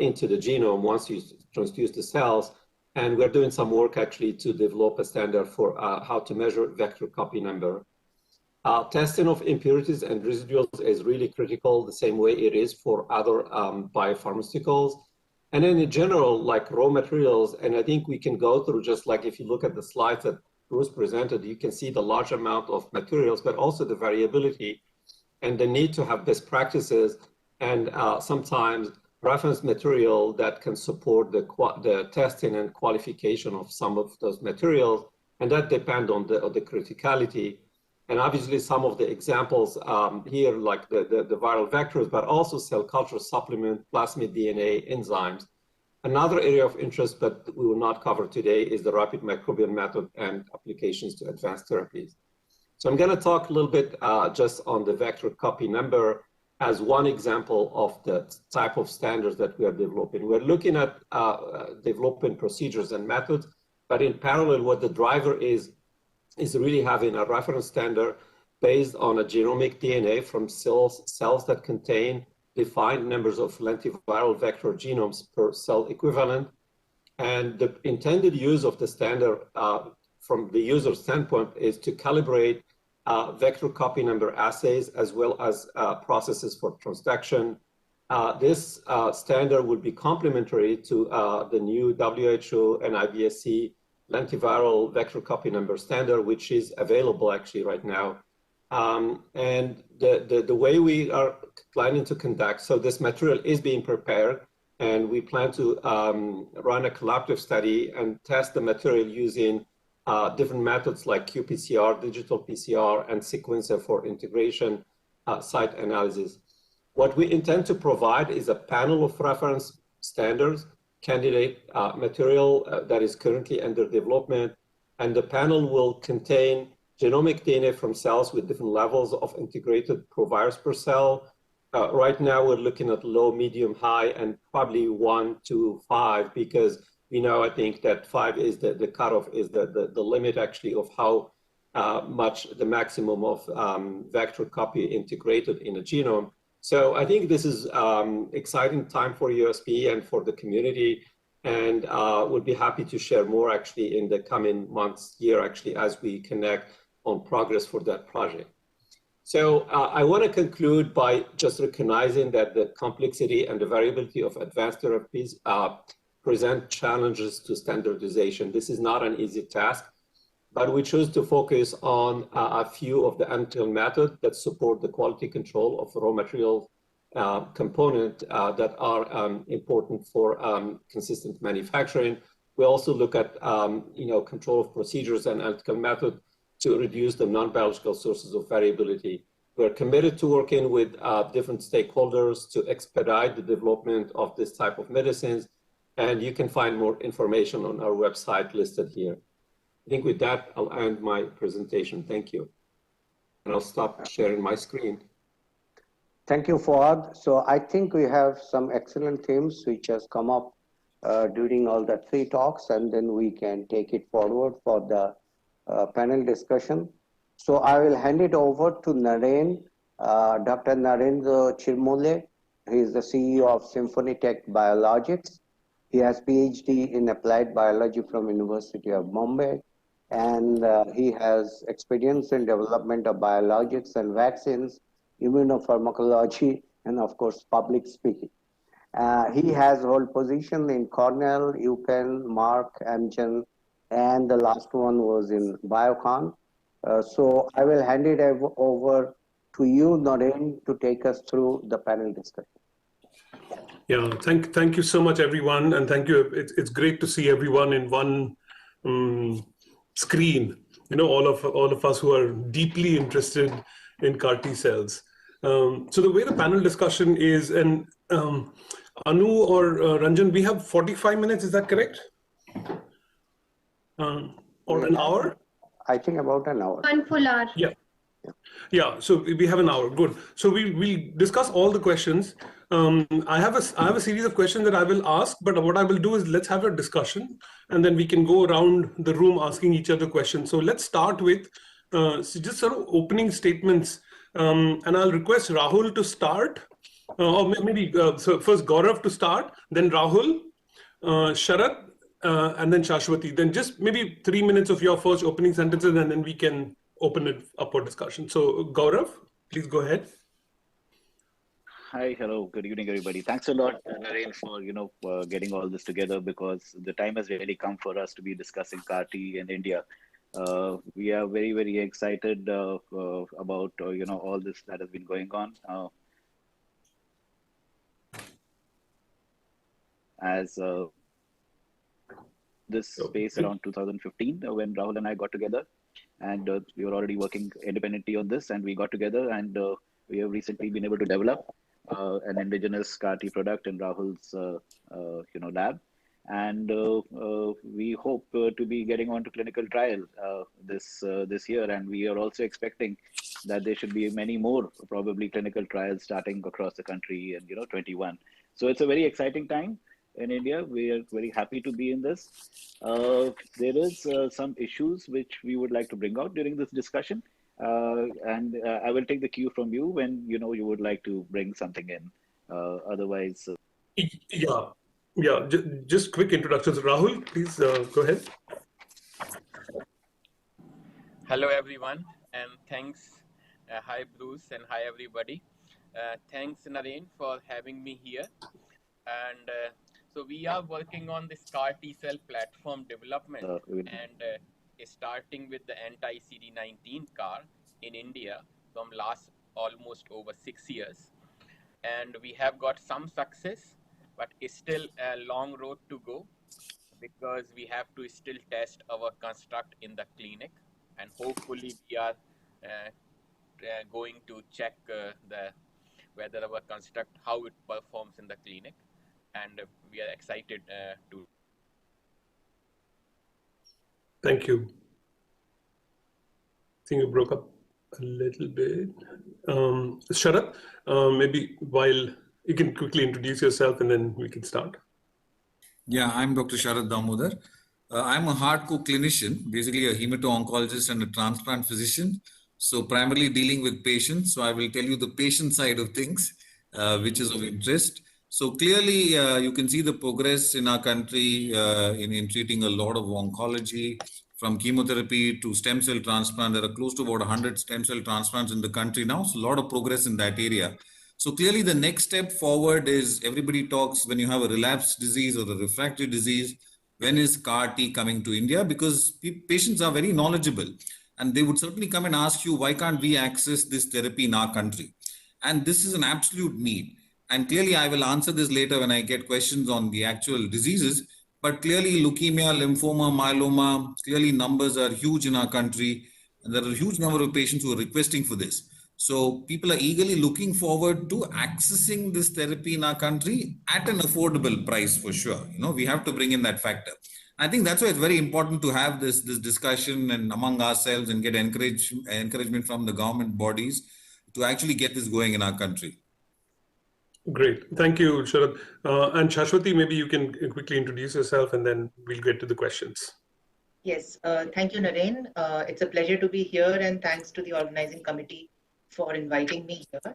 into the genome once you transduce the cells. And we're doing some work actually to develop a standard for how to measure vector copy number. Testing of impurities and residuals is really critical, the same way it is for other biopharmaceuticals. And then in general, like raw materials, and I think we can go through just like if you look at the slides that Bruce presented, you can see the large amount of materials, but also the variability and the need to have best practices and sometimes reference material that can support the testing and qualification of some of those materials, and that depend on the criticality. And obviously some of the examples here, like the viral vectors, but also cell culture supplement, plasmid DNA, enzymes. Another area of interest, but we will not cover today, is the rapid microbial method and applications to advanced therapies. So I'm going to talk a little bit just on the vector copy number as one example of the type of standards that we are developing. We're looking at developing procedures and methods, but in parallel, what the driver is really having a reference standard based on a genomic DNA from cells that contain defined numbers of lentiviral vector genomes per cell equivalent. And the intended use of the standard from the user standpoint is to calibrate vector copy number assays as well as processes for transduction. This standard will be complementary to the new WHO and IBSC lentiviral vector copy number standard, which is available actually right now. And the way we are planning to conduct, so this material is being prepared, and we plan to run a collaborative study and test the material using different methods like qPCR, digital PCR, and sequencer for integration site analysis. What we intend to provide is a panel of reference standards, candidate material that is currently under development, and the panel will contain genomic DNA from cells with different levels of integrated provirus per cell. Right now, we're looking at low, medium, high, and probably 1 to 5, because we know, I think, that 5 is the cutoff, is the limit actually of how much the maximum of vector copy integrated in a genome. So I think this is exciting time for USP and for the community, and we'll be happy to share more actually in the coming months, year actually, as we connect on progress for that project. So I want to conclude by just recognizing that the complexity and the variability of advanced therapies present challenges to standardization. This is not an easy task, but we chose to focus on a few of the analytical methods that support the quality control of raw material component that are important for consistent manufacturing. We also look at control of procedures and analytical methods to reduce the non-biological sources of variability. We're committed to working with different stakeholders to expedite the development of this type of medicines, and you can find more information on our website listed here. I think with that, I'll end my presentation. Thank you. And I'll stop sharing my screen. Thank you, Fuad. So I think we have some excellent themes which has come up during all the 3 talks, and then we can take it forward for the panel discussion. So I will hand it over to Dr. Narendra Chirmule. He is the CEO of Symphony Tech Biologics. He has PhD in applied biology from University of Bombay, and he has experience in development of biologics and vaccines, immunopharmacology, and of course, public speaking. He has held position in Cornell, UPenn, Mark, Amgen, and the last one was in Biocon. So I will hand it over to you, Naren, to take us through the panel discussion. Yeah, thank you so much, everyone, and thank you. It's great to see everyone in one screen. You know, all of us who are deeply interested in CAR T cells. So the way the panel discussion is, and Anu or Ranjan, we have 45 minutes. Is that correct? Or an hour? I think about an hour. 1 full hour. Yeah. Yeah, so we have an hour. Good. So we'll discuss all the questions. I have a series of questions that I will ask, but what I will do is let's have a discussion, and then we can go around the room asking each other questions. So let's start with just sort of opening statements, and I'll request Rahul to start, or maybe so first Gaurav to start, then Rahul, Sharat, and then Shashwati. Then just maybe 3 minutes of your first opening sentences, and then we can open it up for discussion. So Gaurav, please go ahead. Hi, hello, good evening, everybody. Thanks a lot, Naren, for getting all this together, because the time has really come for us to be discussing CAR T in India. We are very, very excited about all this that has been going on. As this space around 2015, when Rahul and I got together, and we were already working independently on this, and we got together, and we have recently been able to develop an indigenous CAR T product in Rahul's lab, and we hope to be getting on to clinical trial this year, and we are also expecting that there should be many more probably clinical trials starting across the country in 21. So it's a very exciting time in India. We are very happy to be in this. There is some issues which we would like to bring out during this discussion. And I will take the cue from you when you would like to bring something in. Otherwise, yeah. Just quick introductions. Rahul, please go ahead. Hello, everyone, and thanks. Hi, Bruce, and hi, everybody. Thanks, Naren, for having me here. And so we are working on this CAR T cell platform development and starting with the anti-CD19 CAR in India from last almost over 6 years. And we have got some success, but it's still a long road to go, because we have to still test our construct in the clinic. And hopefully we are going to check whether our construct, how it performs in the clinic. And we are excited to. Thank you. I think you broke up a little bit. Sharat, maybe while you can quickly introduce yourself and then we can start. Yeah, I'm Dr. Sharat Damodar. I'm a hardcore clinician, basically a hemato-oncologist and a transplant physician. So primarily dealing with patients. So I will tell you the patient side of things, which is of interest. So clearly, you can see the progress in our country in treating a lot of oncology, from chemotherapy to stem cell transplant. There are close to about 100 stem cell transplants in the country now. So a lot of progress in that area. So clearly, the next step forward is everybody talks when you have a relapsed disease or a refractory disease, when is CAR T coming to India? Because patients are very knowledgeable and they would certainly come and ask you, why can't we access this therapy in our country? And this is an absolute need. And clearly, I will answer this later when I get questions on the actual diseases. But clearly, leukemia, lymphoma, myeloma, clearly numbers are huge in our country. And there are a huge number of patients who are requesting for this. So people are eagerly looking forward to accessing this therapy in our country at an affordable price for sure. We have to bring in that factor. I think that's why it's very important to have this discussion and among ourselves and get encouragement from the government bodies to actually get this going in our country. Great. Thank you, Sharat. And Shashwati, maybe you can quickly introduce yourself and then we'll get to the questions. Yes, thank you, Naren. It's a pleasure to be here, and thanks to the organizing committee for inviting me here.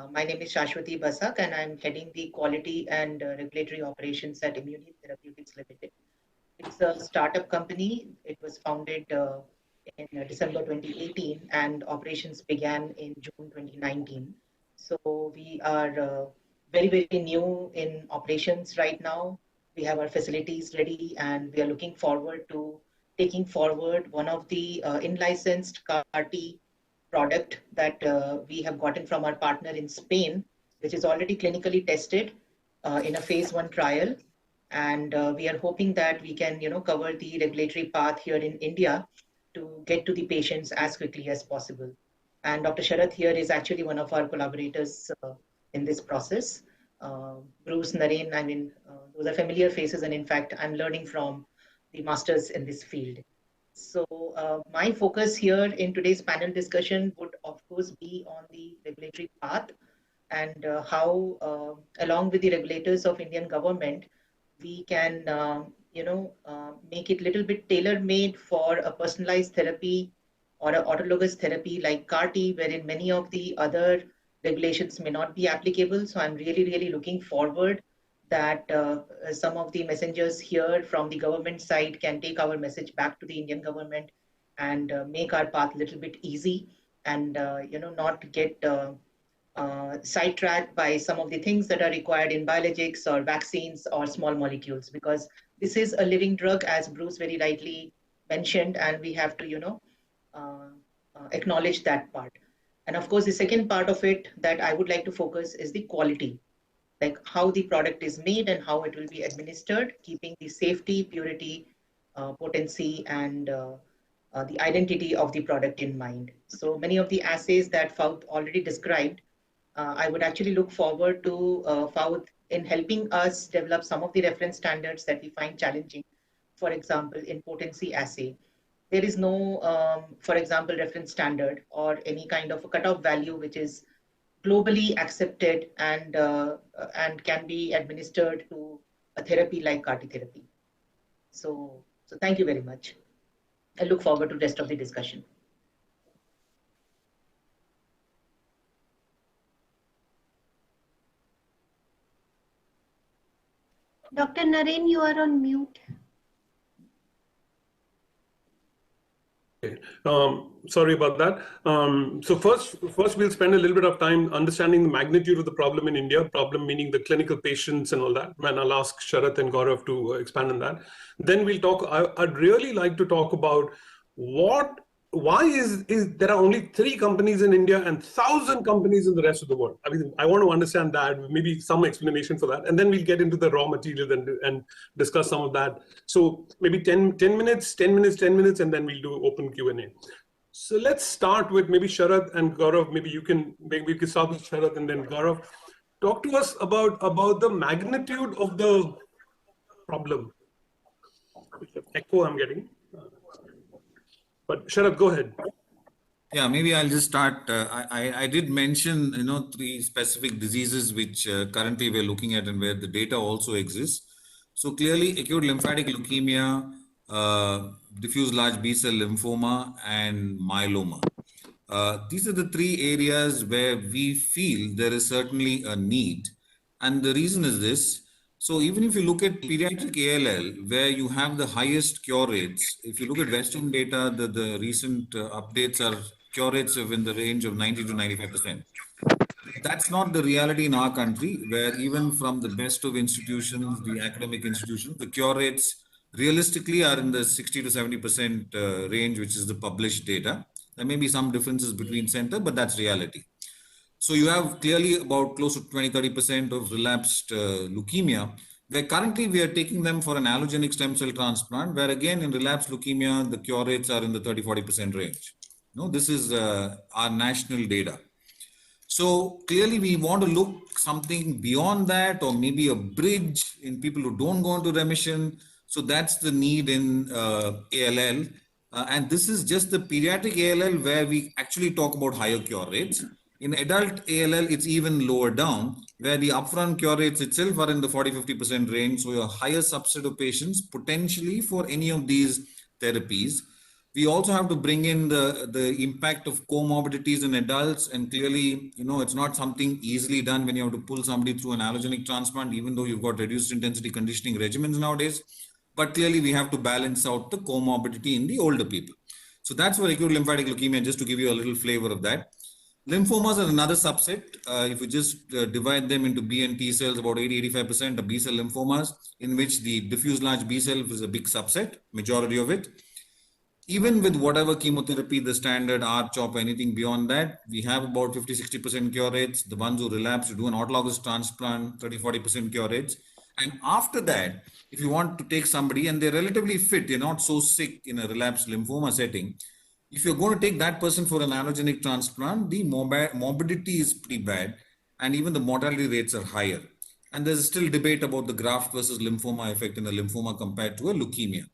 My name is Shashwati Basak, and I'm heading the quality and regulatory operations at Immunity Therapeutics Limited. It's a startup company. It was founded in December 2018, and operations began in June 2019. So we are very, very new in operations right now. We have our facilities ready, and we are looking forward to taking forward one of the in-licensed CAR-T product that we have gotten from our partner in Spain, which is already clinically tested in a phase 1 trial. And we are hoping that we can, cover the regulatory path here in India to get to the patients as quickly as possible. And Dr. Sharath here is actually one of our collaborators in this process. Bruce, Naren, those are familiar faces, and in fact, I'm learning from the masters in this field. So my focus here in today's panel discussion would, of course, be on the regulatory path and how, along with the regulators of Indian government, we can, make it a little bit tailor-made for a personalized therapy or an autologous therapy like CAR-T, wherein many of the other regulations may not be applicable. So I'm really, really looking forward that some of the messengers here from the government side can take our message back to the Indian government and make our path a little bit easy and, not get sidetracked by some of the things that are required in biologics or vaccines or small molecules, because this is a living drug, as Bruce very rightly mentioned, and we have to, acknowledge that part. And of course, the second part of it that I would like to focus is the quality, like how the product is made and how it will be administered, keeping the safety, purity, potency, and the identity of the product in mind. So many of the assays that Fouth already described, I would actually look forward to Fouth in helping us develop some of the reference standards that we find challenging. For example, in potency assay, there is no, for example, reference standard or any kind of a cutoff value which is globally accepted and can be administered to a therapy like CAR-T therapy. So thank you very much. I look forward to the rest of the discussion. Dr. Naren, you are on mute. Sorry about that. So first we'll spend a little bit of time understanding the magnitude of the problem in India, problem meaning the clinical patients and all that. And I'll ask Sharath and Gaurav to expand on that. Then we'll talk, I'd really like to talk about why is there are only 3 companies in India and 1,000 companies in the rest of the world? I mean, I want to understand that, maybe some explanation for that. And then we'll get into the raw material and discuss some of that. So maybe 10 minutes, and then we'll do open Q&A. So let's start with maybe Sharath and Gaurav. Maybe we can start with Sharath and then Gaurav. Talk to us about the magnitude of the problem. Echo I'm getting. But Sharath, go ahead. Yeah, maybe I'll just start. I did mention, 3 specific diseases which currently we're looking at and where the data also exists. So clearly, acute lymphatic leukemia, diffuse large B-cell lymphoma, and myeloma. These are the 3 areas where we feel there is certainly a need. And the reason is this. So even if you look at pediatric ALL, where you have the highest cure rates, if you look at Western data, the recent updates are cure rates of in the range of 90 to 95%. That's not the reality in our country, where even from the best of institutions, the academic institutions, the cure rates realistically are in the 60 to 70% range, which is the published data. There may be some differences between center, but that's reality. So you have clearly about close to 20-30% of relapsed leukemia, where currently we are taking them for an allogenic stem cell transplant, where again in relapsed leukemia, the cure rates are in the 30-40% range. This is our national data. So clearly we want to look something beyond that, or maybe a bridge in people who don't go into remission. So that's the need in ALL. And this is just the pediatric ALL where we actually talk about higher cure rates. In adult ALL, it's even lower down, where the upfront cure rates itself are in the 40-50% range. So a higher subset of patients potentially for any of these therapies, we also have to bring in the impact of comorbidities in adults. And clearly, it's not something easily done when you have to pull somebody through an allogenic transplant, even though you've got reduced intensity conditioning regimens nowadays. But clearly, we have to balance out the comorbidity in the older people. So that's for acute lymphatic leukemia, just to give you a little flavor of that. Lymphomas are another subset. If you just divide them into B and T cells, about 80-85% are B cell lymphomas, in which the diffuse large B cell is a big subset, majority of it. Even with whatever chemotherapy, the standard R-CHOP, anything beyond that, we have about 50-60% cure rates. The ones who relapse, you do an autologous transplant, 30-40% cure rates. And after that, if you want to take somebody and they're relatively fit, they're not so sick in a relapsed lymphoma setting, if you're going to take that person for an allogenic transplant, the morbidity is pretty bad, and even the mortality rates are higher. And there's still debate about the graft versus lymphoma effect in a lymphoma compared to a leukemia.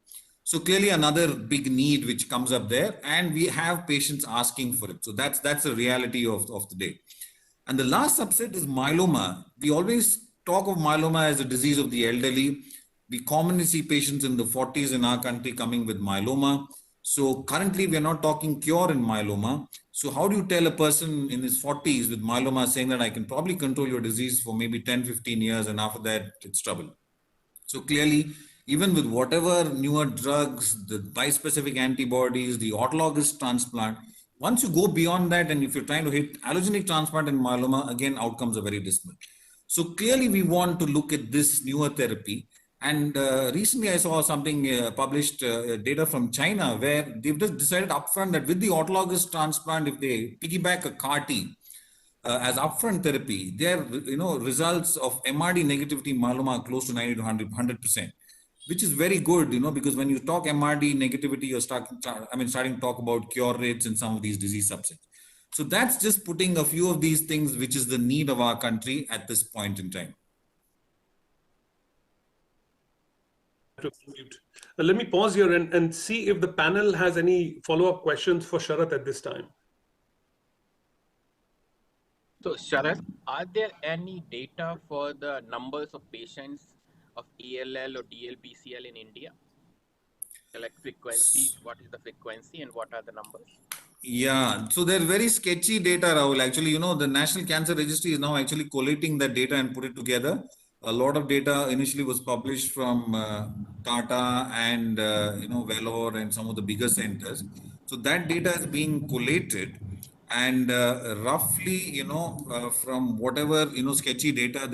So clearly another big need which comes up there, and we have patients asking for it. So that's the reality of the day. And the last subset is myeloma. We always talk of myeloma as a disease of the elderly. We commonly see patients in the 40s in our country coming with myeloma. So currently we are not talking cure in myeloma. So how do you tell a person in his 40s with myeloma saying that I can probably control your disease for maybe 10-15 years and after that it's trouble? So clearly, even with whatever newer drugs, the bispecific antibodies, the autologous transplant, once you go beyond that and if you're trying to hit allogenic transplant in myeloma, again, outcomes are very dismal. So clearly we want to look at this newer therapy. And recently I saw something published data from China where they've just decided upfront that with the autologous transplant, if they piggyback a CAR T as upfront therapy, their results of MRD negativity myeloma are close to 90 to 100%, which is very good, because when you talk MRD negativity, you're starting to talk about cure rates in some of these disease subsets. So that's just putting a few of these things, which is the need of our country at this point in time. Let me pause here and see if the panel has any follow-up questions for Sharath at this time. So Sharath, are there any data for the numbers of patients of ALL or DLBCL in India? Like frequency, what is the frequency and what are the numbers? Yeah, so they're very sketchy data, Rahul. Actually, the National Cancer Registry is now actually collating that data and put it together. A lot of data initially was published from Tata and Vellore and some of the bigger centers. So that data is being collated, and roughly, from whatever sketchy data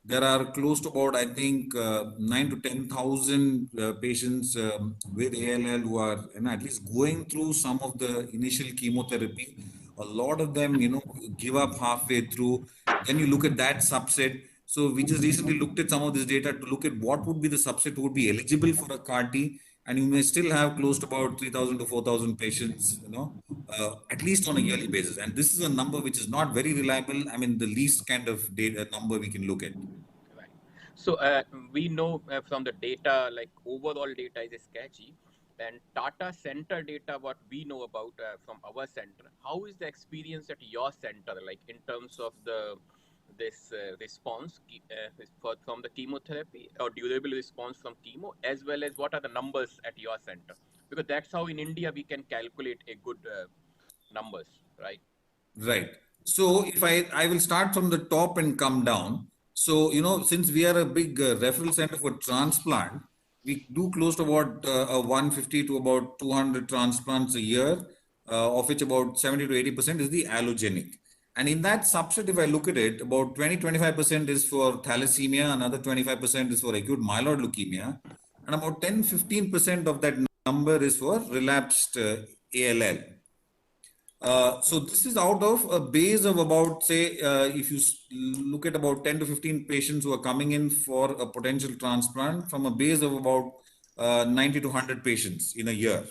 there are close to about, I think, 9 to 10,000 patients with ALL who are at least going through some of the initial chemotherapy. A lot of them, give up halfway through. Then you look at that subset. So we just recently looked at some of this data to look at what would be the subset who would be eligible for a CAR T. And you may still have close to about 3,000 to 4,000 patients, at least on a yearly basis. And this is a number which is not very reliable. I mean, the least kind of data number we can look at. Right. So we know from the data, like overall data is sketchy. And Tata Center data, what we know about from our center, how is the experience at your center, like in terms of this response from the chemotherapy or durable response from chemo, as well as what are the numbers at your center? Because that's how in India we can calculate a good numbers, right? Right. So if I will start from the top and come down. So, since we are a big referral center for transplant, we do close to about 150 to about 200 transplants a year, of which about 70 to 80% is the allogenic. And in that subset, if I look at it, about 20-25% is for thalassemia, another 25% is for acute myeloid leukemia, and about 10-15% of that number is for relapsed ALL. So this is out of a base of about, say, if you look at about 10 to 15 patients who are coming in for a potential transplant from a base of about 90 to 100 patients in a year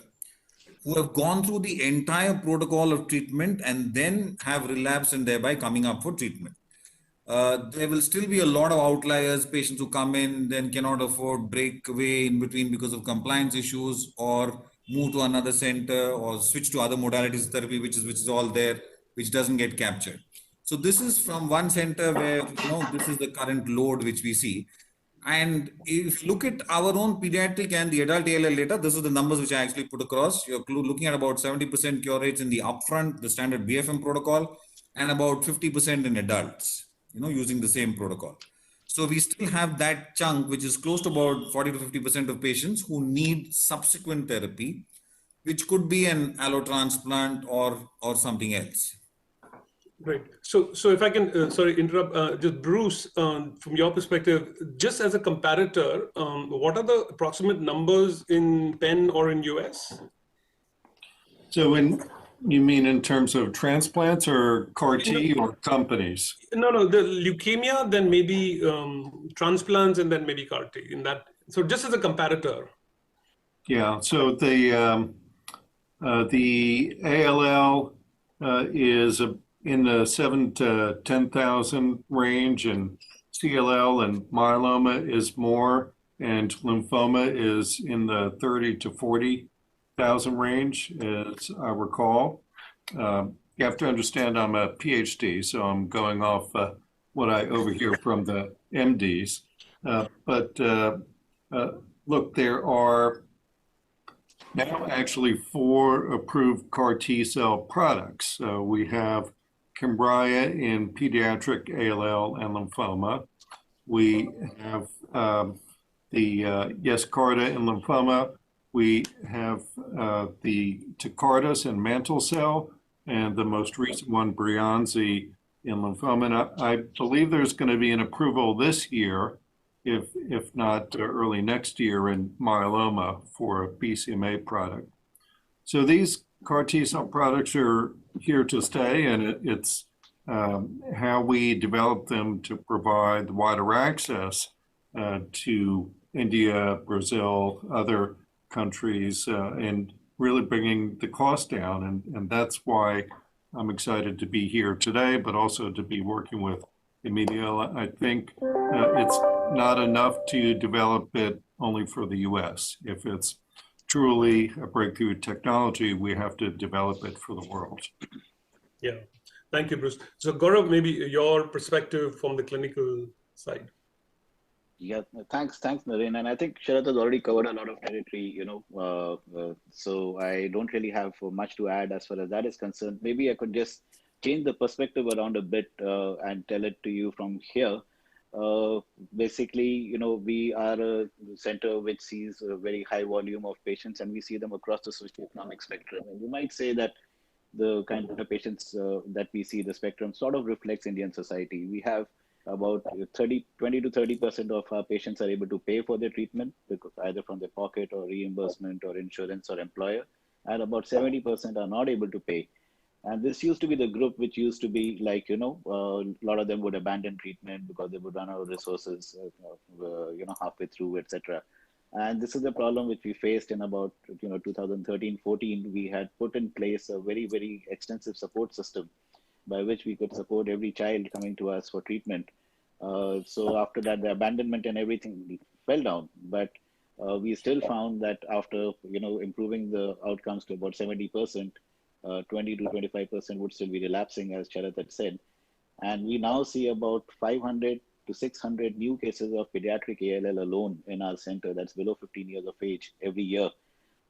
who have gone through the entire protocol of treatment and then have relapsed and thereby coming up for treatment. There will still be a lot of outliers, patients who come in, then cannot afford, break away in between because of compliance issues, or move to another center or switch to other modalities of therapy, which is all there, which doesn't get captured. So this is from one center where, this is the current load which we see. And if you look at our own pediatric and the adult ALL data, this is the numbers which I actually put across. You're looking at about 70% cure rates in the upfront, the standard BFM protocol, and about 50% in adults, using the same protocol. So we still have that chunk, which is close to about 40 to 50% of patients who need subsequent therapy, which could be an allotransplant or something else. Right. So if I can, sorry, interrupt, just Bruce, from your perspective, just as a comparator, what are the approximate numbers in Penn or in US? So you mean in terms of transplants or CAR T or companies? No, the leukemia, then maybe transplants, and then maybe CAR T in that. So just as a comparator. Yeah, so the ALL is in the 7 to 10,000 range, and CLL and myeloma is more, and lymphoma is in the 30 to 40,000 range, as I recall. You have to understand I'm a PhD, so I'm going off what I overhear from the MDs. But look, there are now actually 4 approved CAR T cell products. We have Kymriah in pediatric ALL and lymphoma. We have the Yescarta in lymphoma. We have the Tecartus in mantle cell, and the most recent one, Breyanzi, in lymphoma. And I believe there's going to be an approval this year, if not early next year, in myeloma for a BCMA product. So these CAR T cell products are here to stay, and it's how we develop them to provide wider access to India, Brazil, other countries, and really bringing the cost down. And that's why I'm excited to be here today, but also to be working with Emilio. I think it's not enough to develop it only for the US. If it's truly a breakthrough technology, we have to develop it for the world. Yeah, thank you, Bruce. So Gaurav, maybe your perspective from the clinical side. Yeah, thanks, Naren. And I think Sharat has already covered a lot of territory, so I don't really have much to add as far as that is concerned. Maybe I could just change the perspective around a bit and tell it to you from here. Basically, we are a center which sees a very high volume of patients, and we see them across the socioeconomic spectrum. And you might say that the kind of patients that we see, the spectrum sort of reflects Indian society. We have about 20 to 30% of our patients are able to pay for their treatment, because either from their pocket or reimbursement or insurance or employer, and about 70% are not able to pay. And this used to be the group which used to be like, a lot of them would abandon treatment because they would run out of resources, halfway through, etc. And this is the problem which we faced in about, 2013-14. We had put in place a very, very extensive support system by which we could support every child coming to us for treatment. So after that, the abandonment and everything fell down. But we still found that after, improving the outcomes to about 70%, 20 to 25% would still be relapsing, as Sharat had said. And we now see about 500 to 600 new cases of pediatric ALL alone in our center, that's below 15 years of age, every year.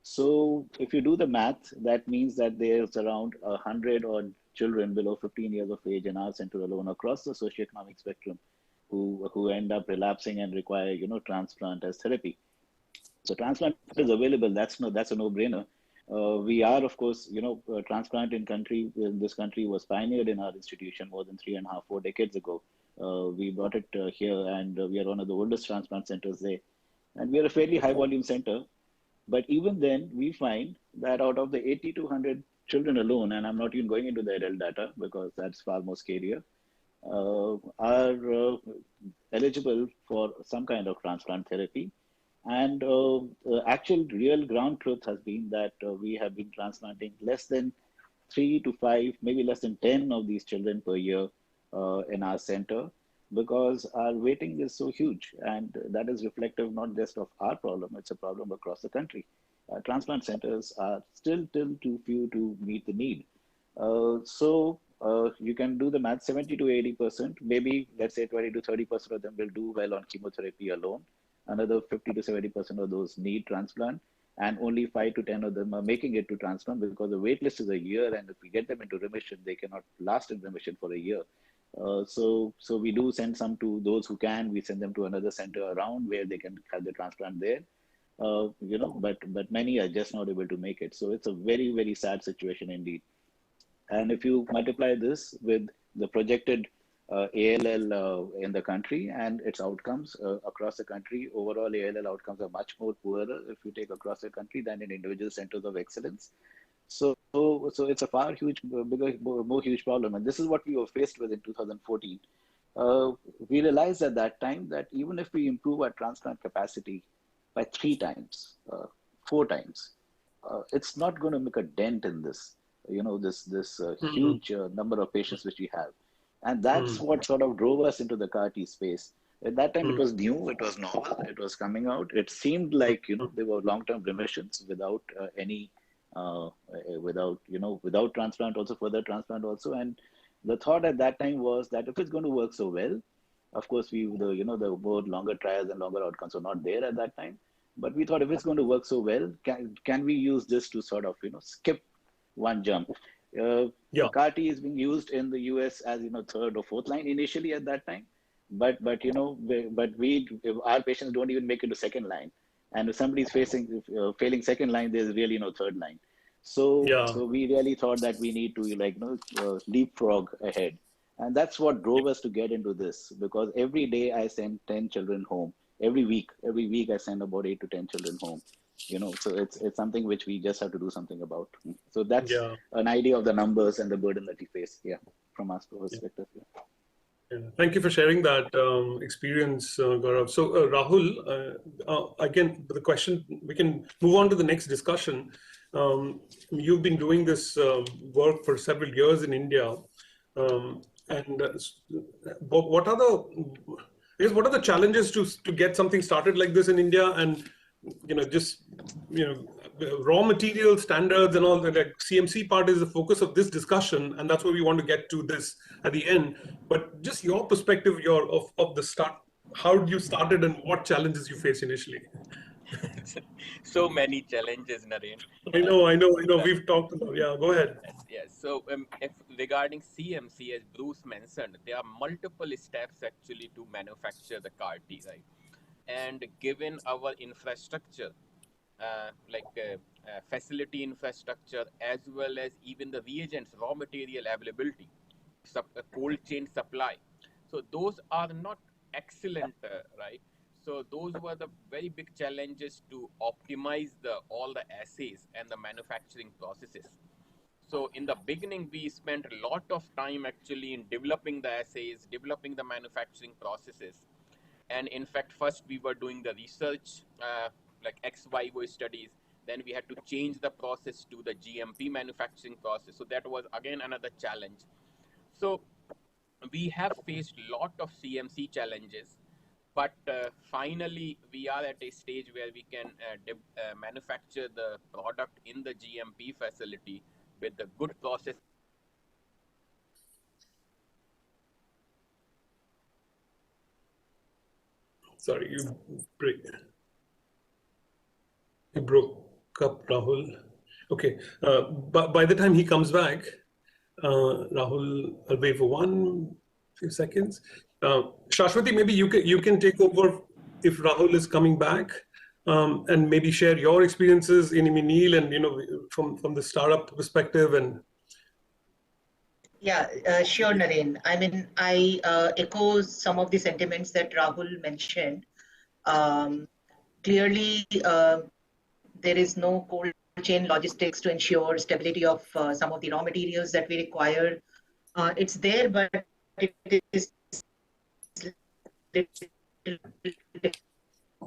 So if you do the math, that means that there's around 100 odd children below 15 years of age in our center alone across the socioeconomic spectrum who end up relapsing and require, transplant as therapy. So transplant is available. That's a no-brainer. We are, of course, transplant in this country was pioneered in our institution more than 3.5-4 decades ago. We brought it here, and we are one of the oldest transplant centers there. And we are a fairly high volume center. But even then, we find that out of the 80 to 100 children alone, and I'm not even going into the adult data because that's far more scarier, are eligible for some kind of transplant therapy. And actual real ground truth has been that we have been transplanting less than 3 to 5, maybe less than 10 of these children per year in our center, because our waiting is so huge. And that is reflective not just of our problem, it's a problem across the country. Transplant centers are still too few to meet the need. So you can do the math, 70 to 80%, maybe let's say 20 to 30% of them will do well on chemotherapy alone. Another 50 to 70% of those need transplant, and only 5 to 10 of them are making it to transplant because the wait list is a year, and if we get them into remission, they cannot last in remission for a year. So we do send some to those who can. We send them to another center around where they can have the transplant there. But many are just not able to make it. So it's a very, very sad situation indeed. And if you multiply this with the projected ALL in the country and its outcomes across the country, overall ALL outcomes are much more poorer if you take across the country than in individual centers of excellence. So it's a far bigger, more huge problem. And this is what we were faced with in 2014. We realized at that time that even if we improve our transplant capacity by 3 times, 4 times, it's not going to make a dent in this, this huge number of patients which we have. And that's what sort of drove us into the CAR T space. At that time, it was new, it was novel, it was coming out. It seemed like, there were long-term remissions without without transplant also, further transplant also. And the thought at that time was that if it's going to work so well, of course, the more longer trials and longer outcomes were not there at that time. But we thought if it's going to work so well, can we use this to sort of, skip one jump? CAR T is being used in the US as, 3rd or 4th line initially at that time. But our patients don't even make it to 2nd line. And if somebody's failing 2nd line, there's really no 3rd line. So we really thought that we need to leapfrog ahead. And that's what drove us to get into this, because every day I send 10 children home. Every week I send about 8 to 10 children home. So it's something which we just have to do something about. So that's an idea of the numbers and the burden that we face, from our perspective. Thank you for sharing that experience, Gaurav. So Rahul, again, the question, we can move on to the next discussion. You've been doing this work for several years in India. What are the challenges to get something started like this in India? And raw material standards and all that, like CMC part is the focus of this discussion, and that's where we want to get to this at the end. But just your perspective, of the start, how you started and what challenges you faced initially. So many challenges, Naren. I know. We've talked about. Yeah, go ahead. Yes. So, if regarding CMC, as Bruce mentioned, there are multiple steps actually to manufacture the CAR T, right? And given our infrastructure, facility infrastructure, as well as even the reagents, raw material availability, cold chain supply, so those are not excellent, right? So those were the very big challenges to optimize all the assays and the manufacturing processes. So in the beginning, we spent a lot of time actually in developing the assays, developing the manufacturing processes. And in fact, first we were doing the research, like ex vivo studies. Then we had to change the process to the GMP manufacturing process. So that was again another challenge. So we have faced a lot of CMC challenges. But finally, we are at a stage where we can manufacture the product in the GMP facility with the good process. Sorry, you broke up, Rahul. Okay, but by the time he comes back, Rahul, I'll wait for few seconds. Shashwati, maybe you can take over if Rahul is coming back, and maybe share your experiences in Neil and from the startup perspective. And sure, Naren. I mean, I echo some of the sentiments that Rahul mentioned. Clearly, there is no cold chain logistics to ensure stability of some of the raw materials that we require. It's there, but it is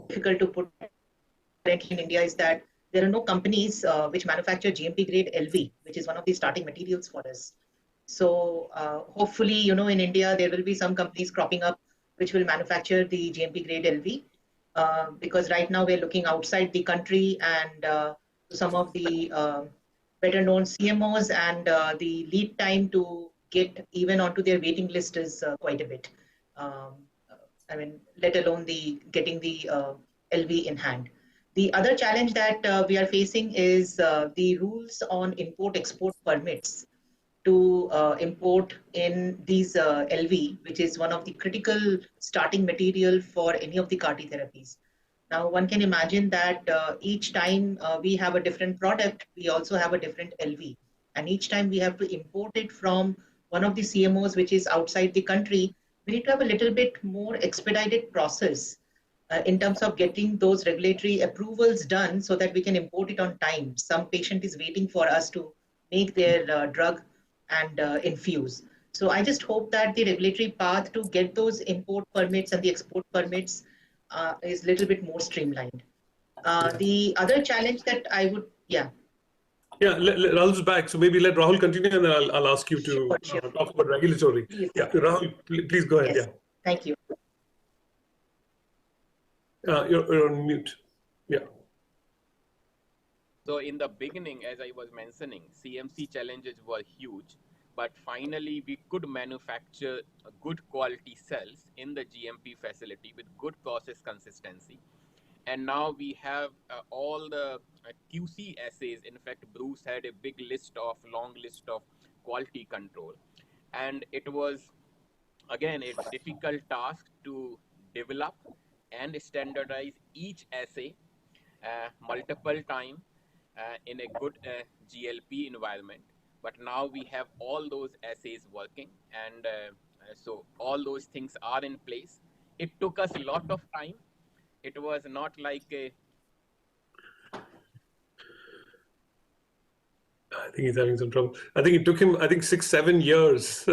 difficult to put currently in India is that there are no companies which manufacture GMP grade LV, which is one of the starting materials for us. So hopefully, in India, there will be some companies cropping up which will manufacture the GMP grade LV, because right now we're looking outside the country and some of the better known CMOs, and the lead time to get even onto their waiting list is quite a bit. Let alone getting the LV in hand. The other challenge that we are facing is the rules on import-export permits to import in these LV, which is one of the critical starting material for any of the CAR-T therapies. Now, one can imagine that each time we have a different product, we also have a different LV. And each time we have to import it from one of the CMOs, which is outside the country, we need to have a little bit more expedited process in terms of getting those regulatory approvals done so that we can import it on time. Some patient is waiting for us to make their drug and infuse. So I just hope that the regulatory path to get those import permits and the export permits is a little bit more streamlined. The other challenge that I would, Yeah, Rahul's back, so maybe let Rahul continue, and then I'll ask you to talk about regulatory. Yes. Yeah, Rahul, please go ahead. Yes. Yeah. Thank you. You're on mute. Yeah. So in the beginning, as I was mentioning, CMC challenges were huge, but finally we could manufacture good quality cells in the GMP facility with good process consistency. And now we have all the QC assays. In fact, Bruce had a long list of quality control. And it was, again, a difficult task to develop and standardize each assay multiple times in a good GLP environment. But now we have all those assays working, and so all those things are in place. It took us a lot of time. It was not like a... I think he's having some trouble. I think it took him, 6-7 years.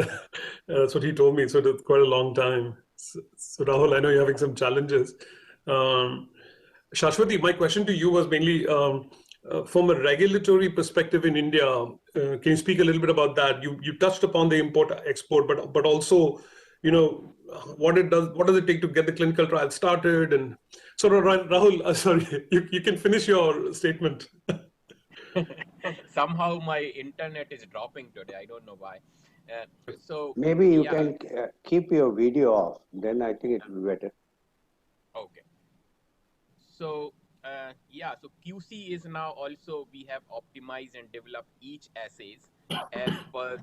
That's what he told me. So that's quite a long time. So Rahul, I know you're having some challenges. Shashwati, my question to you was mainly from a regulatory perspective in India. Can you speak a little bit about that? You touched upon the import-export, but also, what does it take to get the clinical trial started? And so Rahul, sorry, you can finish your statement. Somehow my internet is dropping today. I don't know why. So maybe you can keep your video off. Then I think it will be better. Okay. So so QC is now also, we have optimized and developed each assays as per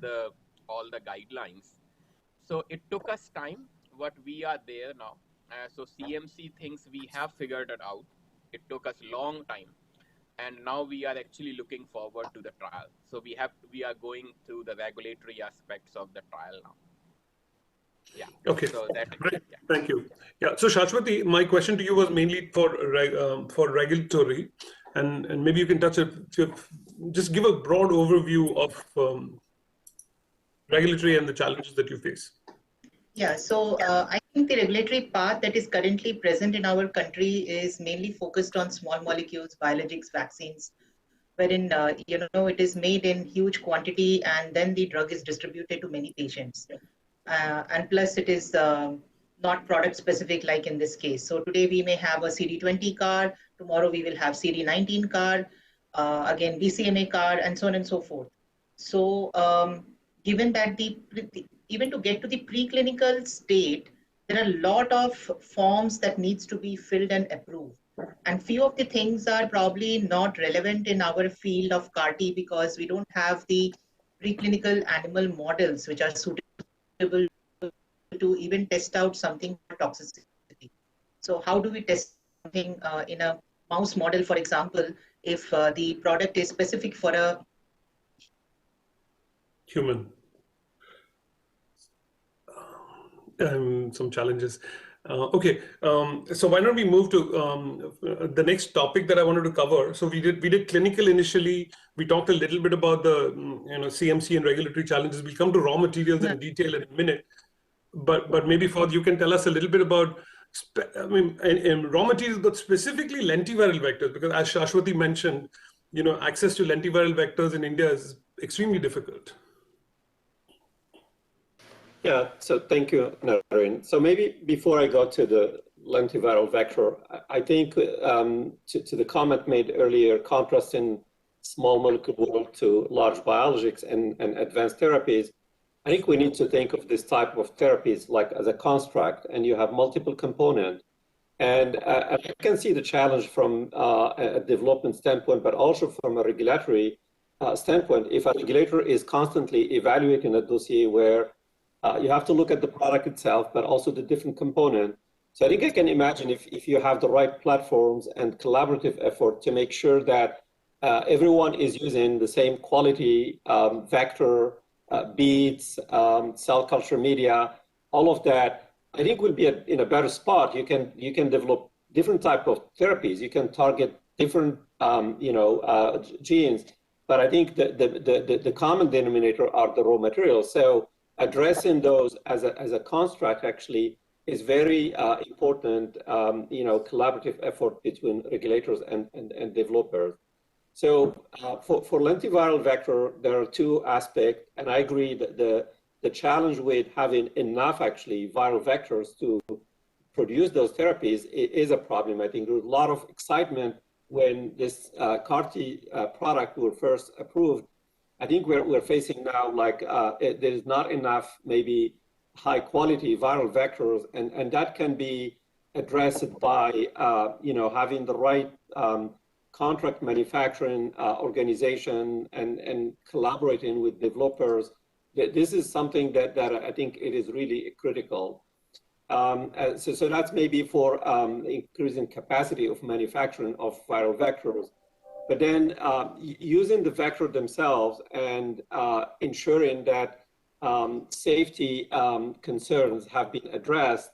all the guidelines. So it took us time, but we are there now. So CMC things we have figured it out. It took us long time, and now we are actually looking forward to the trial. So we are going through the regulatory aspects of the trial now. Yeah. Okay. So Great. Yeah. Thank you. Yeah. So Shashwati, my question to you was mainly for regulatory, and maybe you can just give a broad overview of regulatory and the challenges that you face. Yeah. So I think the regulatory path that is currently present in our country is mainly focused on small molecules, biologics, vaccines, wherein it is made in huge quantity and then the drug is distributed to many patients. And plus it is not product specific like in this case. So today we may have a CD20 CAR, tomorrow we will have CD19 CAR, again BCMA CAR, and so on and so forth. So given that even to get to the preclinical state, there are a lot of forms that needs to be filled and approved. And few of the things are probably not relevant in our field of CAR-T because we don't have the preclinical animal models which are suitable to even test out something for toxicity. So how do we test something in a mouse model, for example, if the product is specific for a human? Some challenges. Okay, so why don't we move to the next topic that I wanted to cover. So we did clinical initially. We talked a little bit about the CMC and regulatory challenges. We'll come to raw materials in detail in a minute. But maybe Ford, you can tell us a little bit about in raw materials, but specifically lentiviral vectors, because as Shashwati mentioned, access to lentiviral vectors in India is extremely difficult. Yeah, so thank you, Naren. So maybe before I go to the lentiviral vector, I think to the comment made earlier, contrast in small molecule world to large biologics and advanced therapies, I think we need to think of this type of therapies like as a construct, and you have multiple components. And I can see the challenge from a development standpoint, but also from a regulatory standpoint. If a regulator is constantly evaluating a dossier where you have to look at the product itself, but also the different components. So I think I can imagine if you have the right platforms and collaborative effort to make sure that everyone is using the same quality vector, beads, cell culture media, all of that, I think we'll be in a better spot. You can develop different type of therapies. You can target different genes, but I think the common denominator are the raw materials. So addressing those as a construct actually is very important. Collaborative effort between regulators and developers. So for lentiviral vector, there are two aspects, and I agree that the challenge with having enough actually viral vectors to produce those therapies is a problem. I think there was a lot of excitement when this CAR-T product were first approved. I think we're facing now there is not enough maybe high quality viral vectors, and that can be addressed by having the right contract manufacturing organization and collaborating with developers. This is something that I think it is really critical. So that's maybe for increasing capacity of manufacturing of viral vectors. But then using the vector themselves and ensuring that safety concerns have been addressed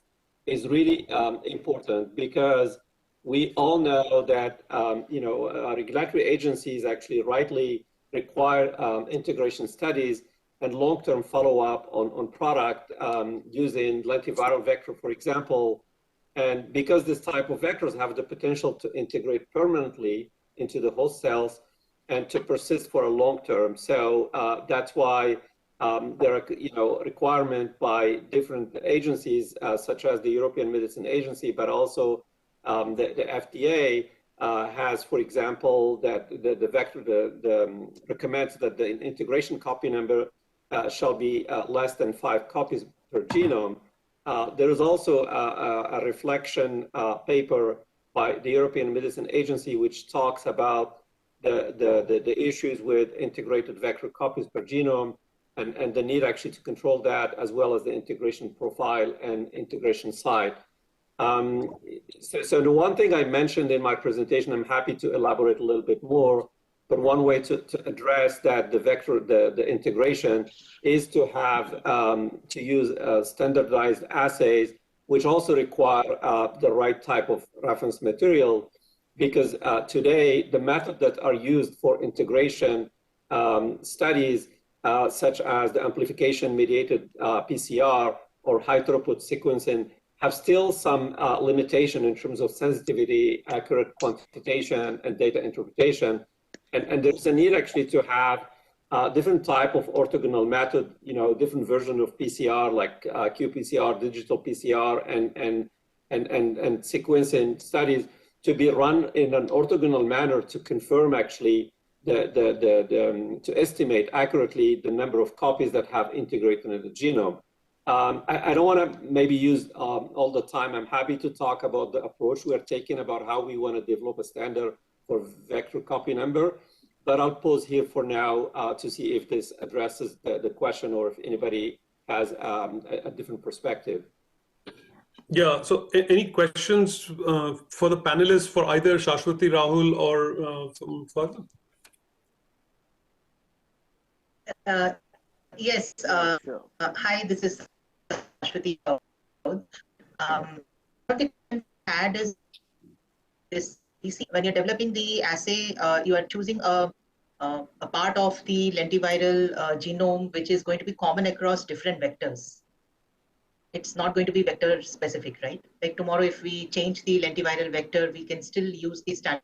is really important, because we all know that regulatory agencies actually rightly require integration studies and long-term follow-up on product using lentiviral vector, for example. And because this type of vectors have the potential to integrate permanently into the host cells and to persist for a long term. So that's why there are requirement by different agencies, such as the European Medicine Agency, but also the FDA has, for example, that the vector recommends that the integration copy number shall be less than 5 copies per genome. There is also a reflection paper by the European Medicine Agency, which talks about the issues with integrated vector copies per genome and the need actually to control that, as well as the integration profile and integration site. So the one thing I mentioned in my presentation, I'm happy to elaborate a little bit more, but one way to address that, the vector, the integration, is to have to use standardized assays, which also require the right type of reference material, because today the methods that are used for integration studies, such as the amplification-mediated PCR or high-throughput sequencing, have still some limitation in terms of sensitivity, accurate quantitation, and data interpretation. And there's a need actually to have different type of orthogonal method, different version of PCR, like qPCR, digital PCR, and sequencing studies to be run in an orthogonal manner to confirm actually to estimate accurately the number of copies that have integrated in the genome. I don't want to maybe use all the time. I'm happy to talk about the approach we are taking about how we want to develop a standard for vector copy number, but I'll pause here for now to see if this addresses the question or if anybody has a different perspective. Yeah, so any questions for the panelists for either Shashwati, Rahul, or further? Yes. Hi, this is Shashwati. What they add is this: when you're developing the assay, you are choosing a part of the lentiviral genome which is going to be common across different vectors. It's not going to be vector specific, right? Like tomorrow, if we change the lentiviral vector, we can still use the standard.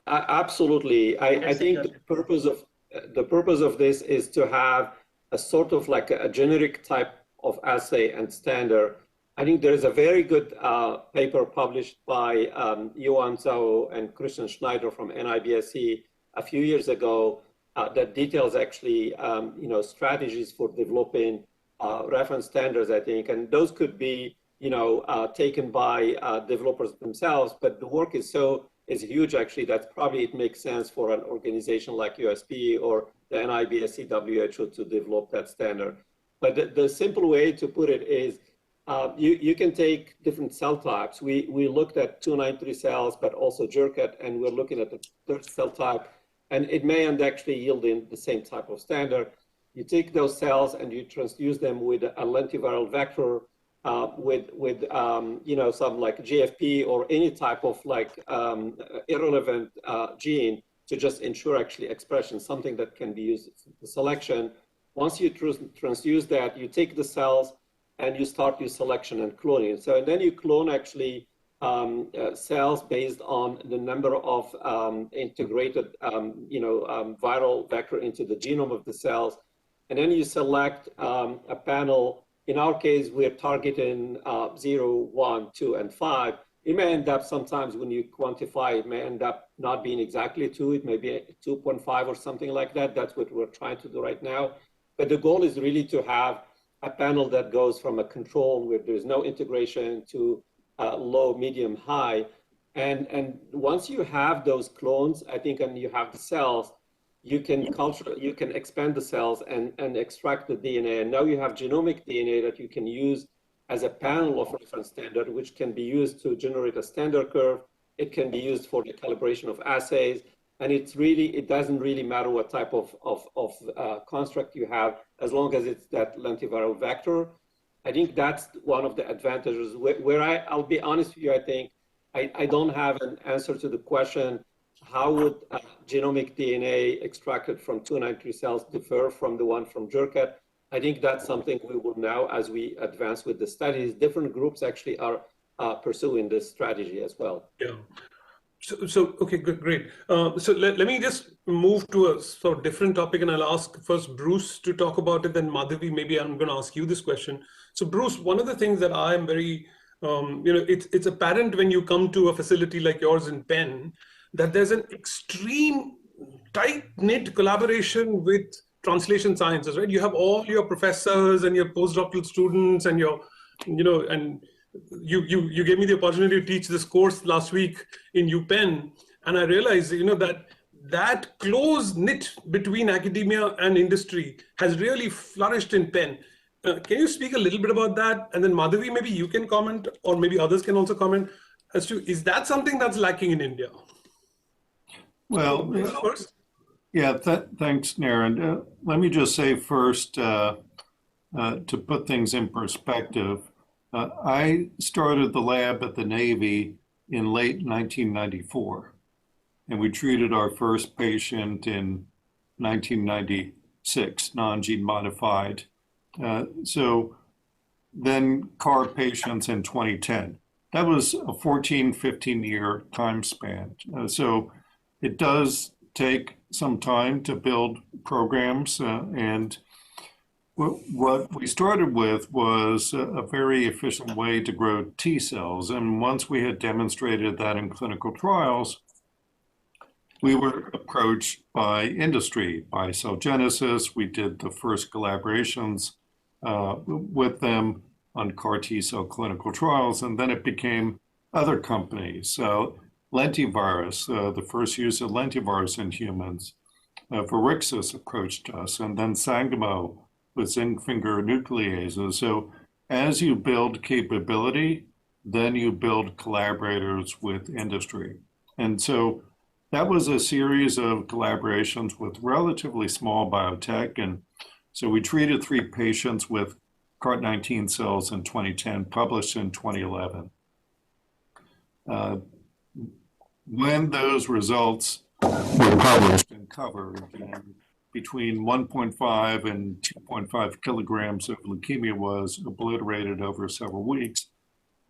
Absolutely. I think the purpose of this is to have a sort of like a generic type of assay and standard. I think there is a very good paper published by Yuan Zhao and Christian Schneider from NIBSC a few years ago, that details actually, strategies for developing reference standards, I think, and those could be, taken by developers themselves, but the work is huge actually that probably it makes sense for an organization like USP or the NIBSC WHO to develop that standard. But the simple way to put it is you can take different cell types. We looked at 293 cells, but also Jurkat, and we're looking at the third cell type, and it may end actually yielding the same type of standard. You take those cells and you transduce them with a lentiviral vector with some like GFP or any type of like irrelevant gene to just ensure actually expression, something that can be used for selection. Once you transduce that, you take the cells and you start your selection and cloning. So and then you clone actually cells based on the number of integrated viral vector into the genome of the cells. And then you select a panel. In our case, we're targeting 0, 1, 2, and 5. It may end up sometimes when you quantify, it may end up not being exactly 2. It may be 2.5 or something like that. That's what we're trying to do right now. But the goal is really to have a panel that goes from a control where there's no integration to low, medium, high. And once you have those clones, I think, and you have the cells, you can expand the cells and extract the DNA. And now you have genomic DNA that you can use as a panel of reference standard, which can be used to generate a standard curve. It can be used for the calibration of assays. And it doesn't really matter what type of construct you have, as long as it's that lentiviral vector. I think that's one of the advantages. I'll be honest with you, I think I don't have an answer to the question, how would genomic DNA extracted from 293 cells differ from the one from Jurkat? I think that's something we will know as we advance with the studies. Different groups actually are pursuing this strategy as well. Yeah. So okay, good, great. So let me just move to a sort of different topic, and I'll ask first Bruce to talk about it, then Madhavi, maybe I'm going to ask you this question. So Bruce, one of the things that I am very, it's apparent when you come to a facility like yours in Penn, that there's an extreme tight-knit collaboration with translation sciences, right? You have all your professors and your postdoctoral students and your, and you gave me the opportunity to teach this course last week in UPenn, and I realized, that close knit between academia and industry has really flourished in Penn. Can you speak a little bit about that? And then Madhavi, maybe you can comment, or maybe others can also comment as to, is that something that's lacking in India? Well, yeah, thanks, Naren. Let me just say first, to put things in perspective, I started the lab at the Navy in late 1994, and we treated our first patient in 1996, non-gene modified. So then CAR patients in 2010. That was a 14, 15-year time span. So it does take some time to build programs, and what we started with was a very efficient way to grow T cells. And once we had demonstrated that in clinical trials, we were approached by industry, by Cell Genesis. We did the first collaborations with them on CAR T cell clinical trials, and then it became other companies. So lentivirus, the first use of lentivirus in humans, Virixis approached us, and then Sangamo with zinc finger nucleases. So as you build capability, then you build collaborators with industry. And so that was a series of collaborations with relatively small biotech. And so we treated 3 patients with CART19 cells in 2010, published in 2011. When those results were published and covered, between 1.5 and 2.5 kilograms of leukemia was obliterated over several weeks,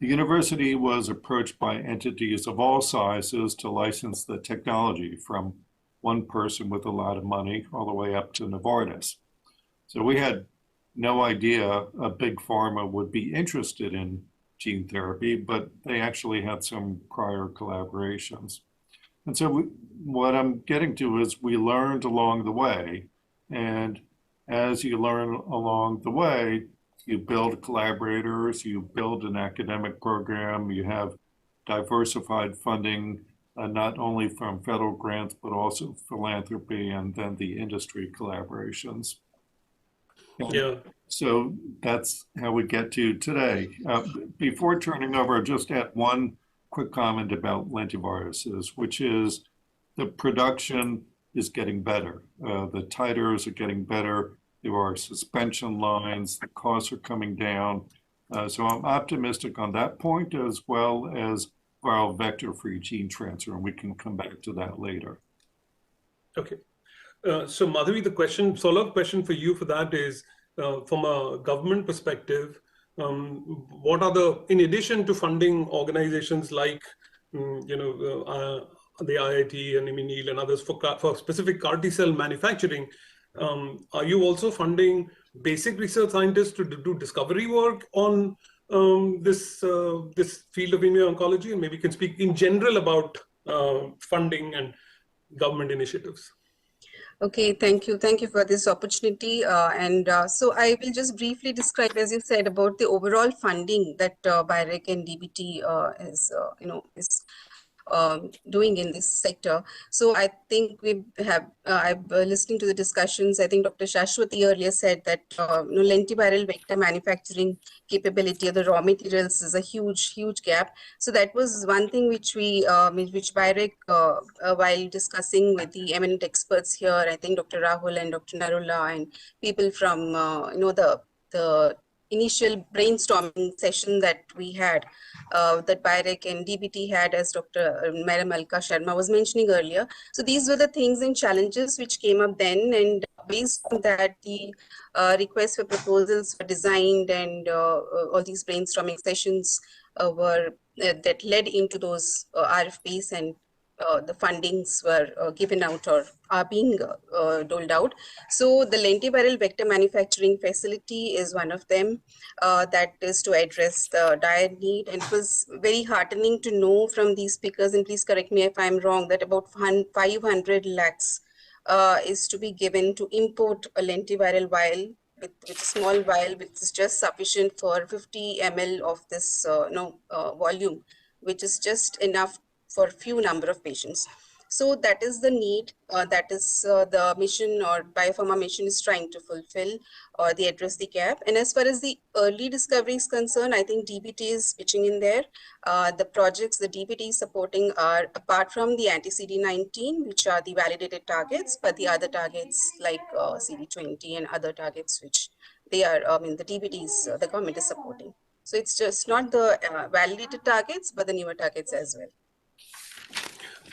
the university was approached by entities of all sizes to license the technology, from one person with a lot of money all the way up to Novartis. So we had no idea a big pharma would be interested in gene therapy, but they actually had some prior collaborations. And so what I'm getting to is we learned along the way. And as you learn along the way, you build collaborators, you build an academic program, you have diversified funding, not only from federal grants, but also philanthropy and then the industry collaborations. Yeah. So that's how we get to today. Before turning over, just add one quick comment about lentiviruses, which is the production is getting better. The titers are getting better. There are suspension lines. The costs are coming down. So I'm optimistic on that point, as well as viral vector-free gene transfer, and we can come back to that later. Okay. So Madhavi, the follow-up question for you for that is, from a government perspective, what are in addition to funding organizations like, the IIT and IMINEEL and others for specific CAR T-cell manufacturing, are you also funding basic research scientists to do discovery work on this field of immuno-oncology? And maybe you can speak in general about funding and government initiatives. Okay, thank you. Thank you for this opportunity. So I will just briefly describe, as you said, about the overall funding that BIREC and DBT is doing in this sector. So I think we have, I'm listening to the discussions. I think Dr. Shashwati earlier said that lentiviral vector manufacturing capability of the raw materials is a huge gap. So that was one thing which which BIREC, while discussing with the eminent experts here, I think Dr. Rahul and Dr. Narula and people from the initial brainstorming session that we had, that BIREC and DBT had, as Dr. Madam Alka Sharma was mentioning earlier. So these were the things and challenges which came up then, and based on that, the requests for proposals were designed, and all these brainstorming sessions were that led into those RFPs, and the fundings were given out or are being doled out. So the lentiviral vector manufacturing facility is one of them that is to address the dire need. And it was very heartening to know from these speakers, and please correct me if I'm wrong, that about 500 lakhs is to be given to import a lentiviral vial with a small vial, which is just sufficient for 50 ml of this volume, which is just enough for few number of patients. So that is the need, that is the mission, or biopharma mission is trying to fulfill, or they address the gap. And as far as the early discovery is concerned, I think DBT is pitching in there. The projects the DBT is supporting are, apart from the anti-CD19, which are the validated targets, but the other targets like CD20 and other targets, which they are, the DBTs, the government is supporting. So it's just not the validated targets, but the newer targets as well.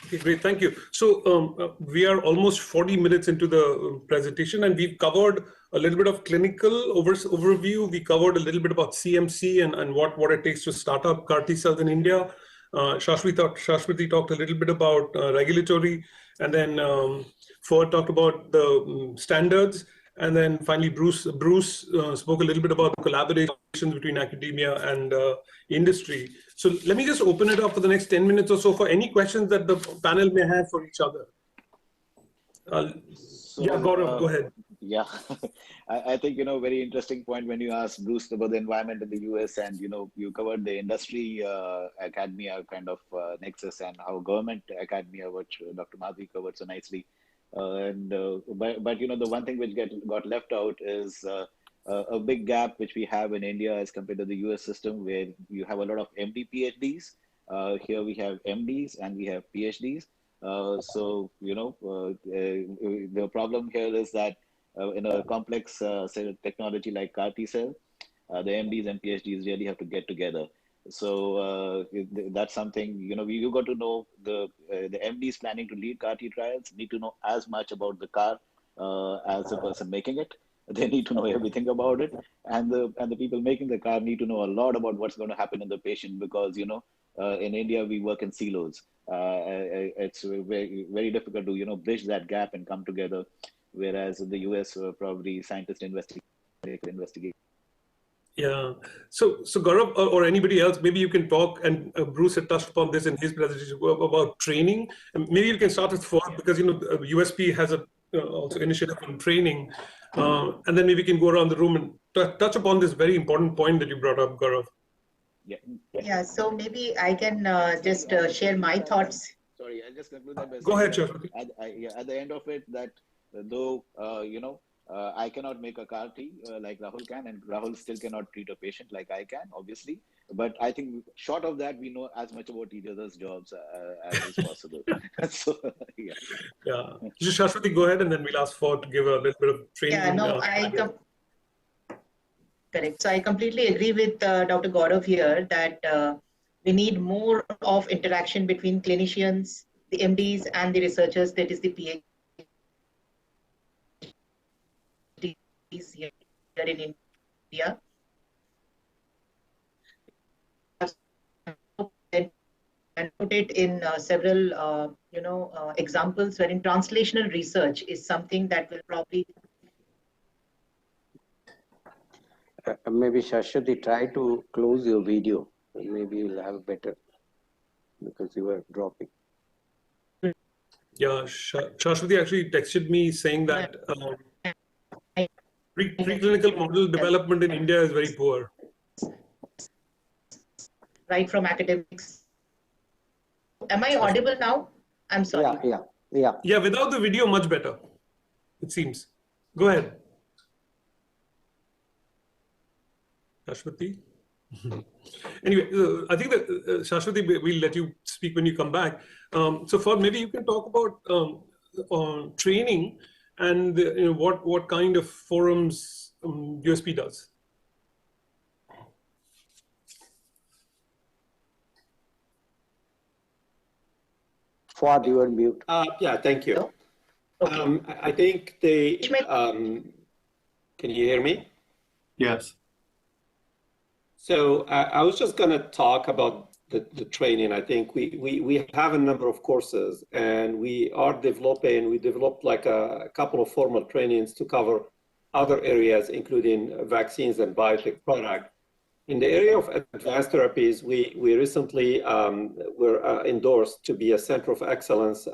Okay, great, thank you. So we are almost 40 minutes into the presentation, and we've covered a little bit of clinical overview. We covered a little bit about CMC and what it takes to start up CAR T cells in India. Shashwati talked a little bit about regulatory, and then Ford talked about the standards. And then finally, Bruce spoke a little bit about the collaboration between academia and industry. So let me just open it up for the next 10 minutes or so for any questions that the panel may have for each other. Yeah, Gaurav, go ahead. Yeah, I think, very interesting point when you asked Bruce about the environment in the US, and, you covered the industry academia kind of nexus, and our government academia, which Dr. Madhavi covered so nicely. But the one thing which got left out is a big gap which we have in India as compared to the US system, where you have a lot of MD PhDs. Here we have MDs and we have PhDs. The problem here is that in a complex technology like CAR T cell, the MDs and PhDs really have to get together. So that's something, you got to know the MDs planning to lead CAR T trials need to know as much about the CAR as the person making it. They need to know everything about it, and the people making the CAR need to know a lot about what's going to happen in the patient, because in India we work in silos. It's very, very difficult to bridge that gap and come together, whereas in the US probably scientists investigate. Yeah. So Gaurav or anybody else, maybe you can talk, and Bruce had touched upon this in his presentation about training. And maybe you can start with Ford, because USP has a also initiative on training, and then maybe we can go around the room and touch upon this very important point that you brought up, Gaurav. Yeah. So maybe I can just share my thoughts. Sorry, I'll just conclude that by Go saying ahead, that at the end of it, that though I cannot make a CAR T like Rahul can, and Rahul still cannot treat a patient like I can, obviously. But I think short of that, we know as much about each other's jobs as is possible. So, yeah. Yeah. Just Shashwati, go ahead, and then we'll ask Ford to give a little bit of training. Yeah, no, correct. So I completely agree with Dr. Gaurav here that we need more of interaction between clinicians, the MDs, and the researchers, that is the PhDs here in India. And put it in several, examples wherein translational research is something that will probably. Maybe Shashwati, try to close your video. Maybe you'll have better, because you were dropping. Yeah, Shashwati actually texted me saying that preclinical model development in India is very poor. Right from academics. Am I audible now? I'm sorry. Yeah, without the video, much better, it seems. Go ahead. Shashwati? Anyway, I think that Shashwati, we'll let you speak when you come back. So Ford, maybe you can talk about training and what kind of forums USP does. Ford, you are mute. Yeah, thank you. I think can you hear me? Yes. So I was just going to talk about the training. I think we have a number of courses, and we developed like a couple of formal trainings to cover other areas, including vaccines and biotech product. In the area of advanced therapies, we recently were endorsed to be a center of excellence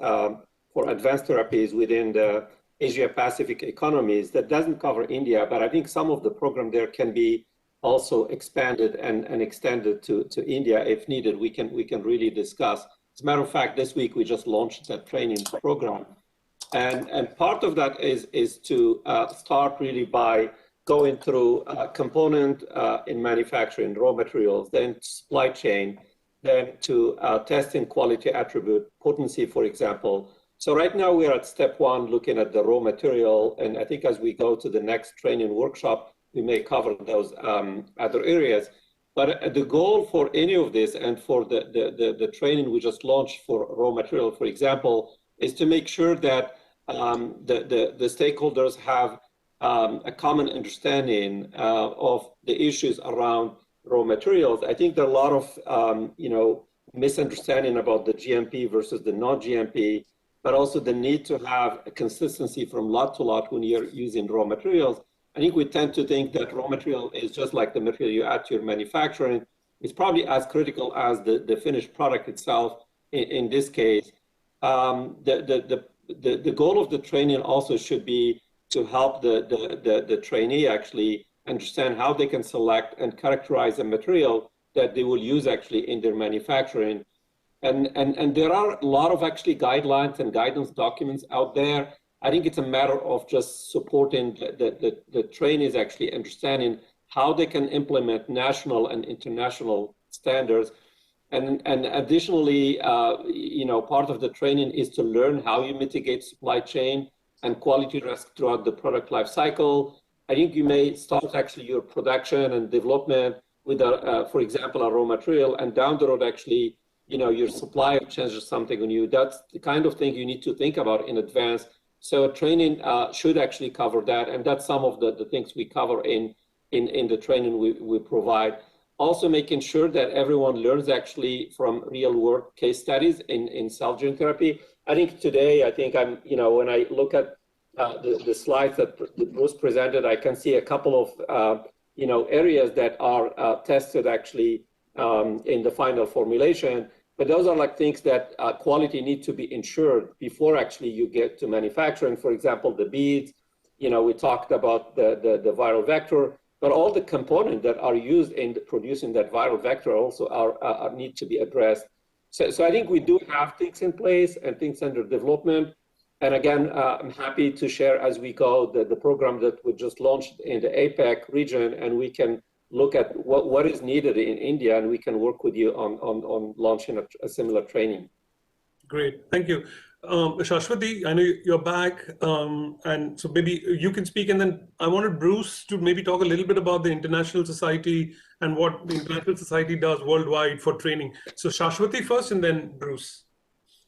for advanced therapies within the Asia-Pacific economies. That doesn't cover India, but I think some of the program there can be also expanded and extended to India if needed. We can really discuss. As a matter of fact, this week we just launched that training program, and part of that is to start really by going through component in manufacturing, raw materials, then supply chain, then to testing quality attribute, potency, for example. So right now we are at step one, looking at the raw material, and I think as we go to the next training workshop, we may cover those other areas. But the goal for any of this, and for the training we just launched for raw material, for example, is to make sure that the stakeholders have a common understanding of the issues around raw materials. I think there are a lot of misunderstanding about the GMP versus the non-GMP, but also the need to have a consistency from lot to lot when you're using raw materials. I think we tend to think that raw material is just like the material you add to your manufacturing. It's probably as critical as the finished product itself in this case. The goal of the training also should be to help the trainee actually understand how they can select and characterize a material that they will use actually in their manufacturing. And there are a lot of actually guidelines and guidance documents out there. I think it's a matter of just supporting the trainees actually understanding how they can implement national and international standards. And additionally, part of the training is to learn how you mitigate supply chain and quality risk throughout the product life cycle. I think you may start actually your production and development with, for example, a raw material, and down the road actually, your supplier changes something on you. That's the kind of thing you need to think about in advance. So training should actually cover that, and that's some of the things we cover in the training we provide. Also making sure that everyone learns actually from real world case studies in cell gene therapy. I think today, when I look at the slides that Bruce presented, I can see a couple of areas that are tested actually in the final formulation. But those are like things that quality need to be ensured before actually you get to manufacturing. For example, the beads, we talked about the viral vector, but all the components that are used in producing that viral vector also are need to be addressed. So I think we do have things in place and things under development. And again, I'm happy to share as we go the program that we just launched in the APAC region, and we can look at what is needed in India, and we can work with you on launching a similar training. Great, thank you. Shashwati, I know you're back, and so maybe you can speak, and then I wanted Bruce to maybe talk a little bit about the International Society and what the International Society does worldwide for training. So Shashwati first, and then Bruce.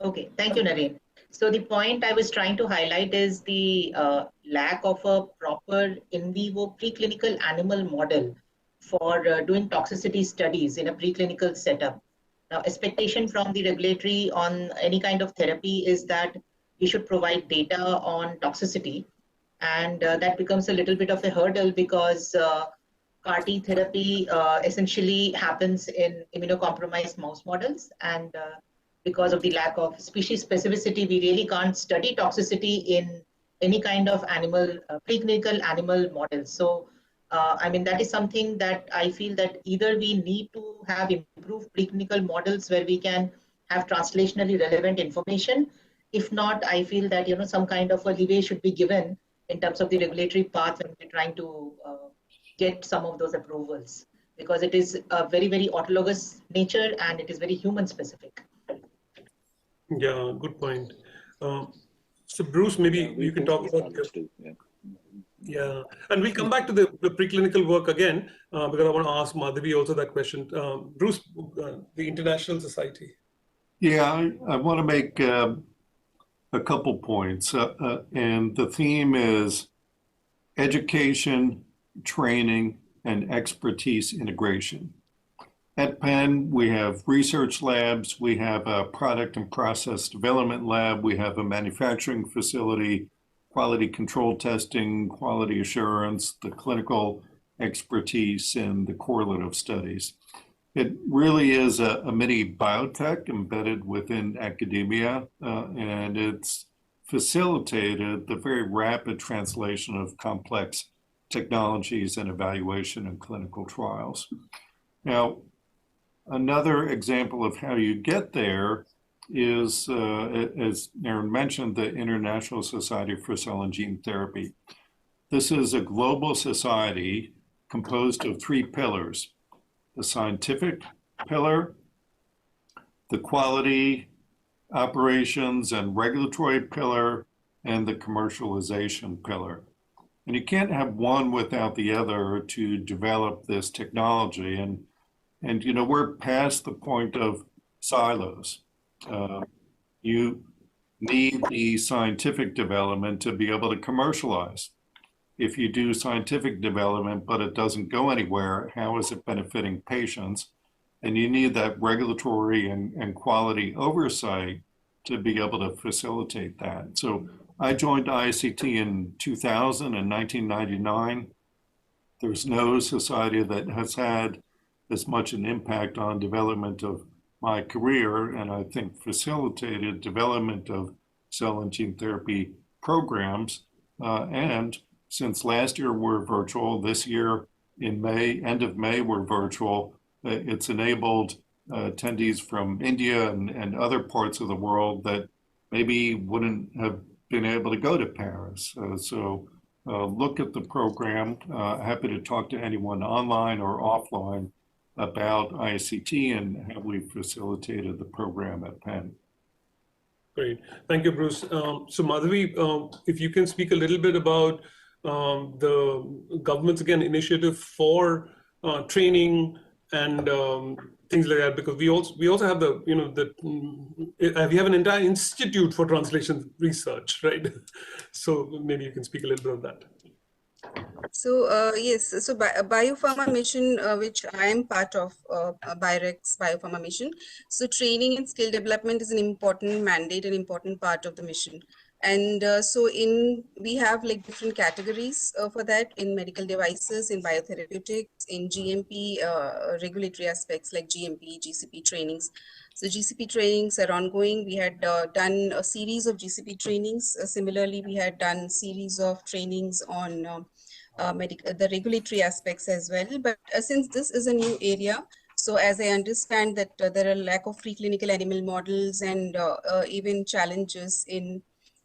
Okay, thank you, Naren. So the point I was trying to highlight is the lack of a proper in vivo preclinical animal model for doing toxicity studies in a preclinical setup. Now, expectation from the regulatory on any kind of therapy is that we should provide data on toxicity. And that becomes a little bit of a hurdle because CAR T therapy essentially happens in immunocompromised mouse models. And because of the lack of species specificity, we really can't study toxicity in any kind of animal, preclinical animal models. So, that is something that I feel that either we need to have improved preclinical models where we can have translationally relevant information. If not, I feel that, some kind of a leeway should be given in terms of the regulatory path when we're trying to get some of those approvals, because it is a very, very autologous nature and it is very human specific. Yeah, good point. So Bruce, maybe you can talk about this. Yeah, and we'll come back to the preclinical work again, because I want to ask Madhavi also that question. Bruce, the International Society. Yeah, I want to make a couple points. And the theme is education, training, and expertise integration. At Penn, we have research labs, we have a product and process development lab, we have a manufacturing facility, quality control testing, quality assurance, the clinical expertise, and the correlative studies. It really is a mini biotech embedded within academia, and it's facilitated the very rapid translation of complex technologies and evaluation in clinical trials. Now, another example of how you get there is, as Naren mentioned, the International Society for Cell and Gene Therapy. This is a global society composed of three pillars: the scientific pillar, the quality, operations, and regulatory pillar, and the commercialization pillar. And you can't have one without the other to develop this technology. And we're past the point of silos. You need the scientific development to be able to commercialize. If you do scientific development, but it doesn't go anywhere, how is it benefiting patients? And you need that regulatory and quality oversight to be able to facilitate that. So I joined ICT in 2000 and 1999. There's no society that has had as much an impact on development of my career, and I think facilitated development of cell and gene therapy programs. And since last year we're virtual, this year in May, end of May, we're virtual. It's enabled attendees from India and other parts of the world that maybe wouldn't have been able to go to Paris. So look at the program. Happy to talk to anyone online or offline about ICT and how we facilitated the program at Penn. Great. Thank you, Bruce. So Madhavi, if you can speak a little bit about the government's, again, initiative for training and things like that, because we also have we have an entire institute for translation research, right? So maybe you can speak a little bit of that. So yes, so Biopharma Mission, which I am part of, BIREX Biopharma Mission. So training and skill development is an important mandate, an important part of the mission. And we have like different categories for that in medical devices, in biotherapeutics, in GMP regulatory aspects like GMP, GCP trainings. So GCP trainings are ongoing. We had done a series of GCP trainings. Similarly, we had done series of trainings on the regulatory aspects as well. But since this is a new area, so as I understand that there are lack of preclinical animal models and even challenges in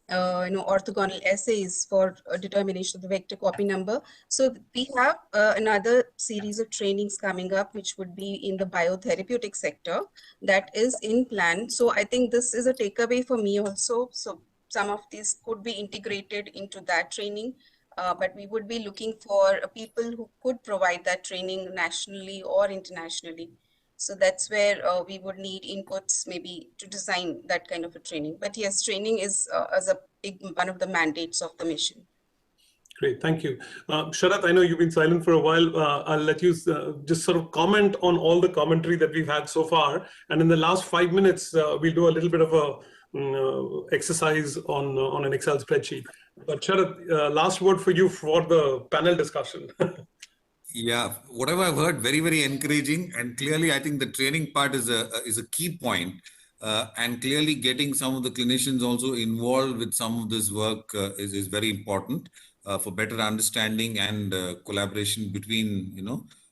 orthogonal assays for determination of the vector copy number. So we have another series of trainings coming up, which would be in the biotherapeutic sector that is in plan. So I think this is a takeaway for me also. So some of these could be integrated into that training. But we would be looking for people who could provide that training nationally or internationally. So that's where we would need inputs maybe to design that kind of a training. But yes, training is as a big one of the mandates of the mission. Great, thank you. Sharath, I know you've been silent for a while. I'll let you just sort of comment on all the commentary that we've had so far. And in the last 5 minutes, we'll do a little bit of a exercise on an Excel spreadsheet. But Sharath, last word for you for the panel discussion. Yeah, whatever I've heard, very, very encouraging. And clearly, I think the training part is a key point. And clearly getting some of the clinicians also involved with some of this work is very important for better understanding and collaboration between,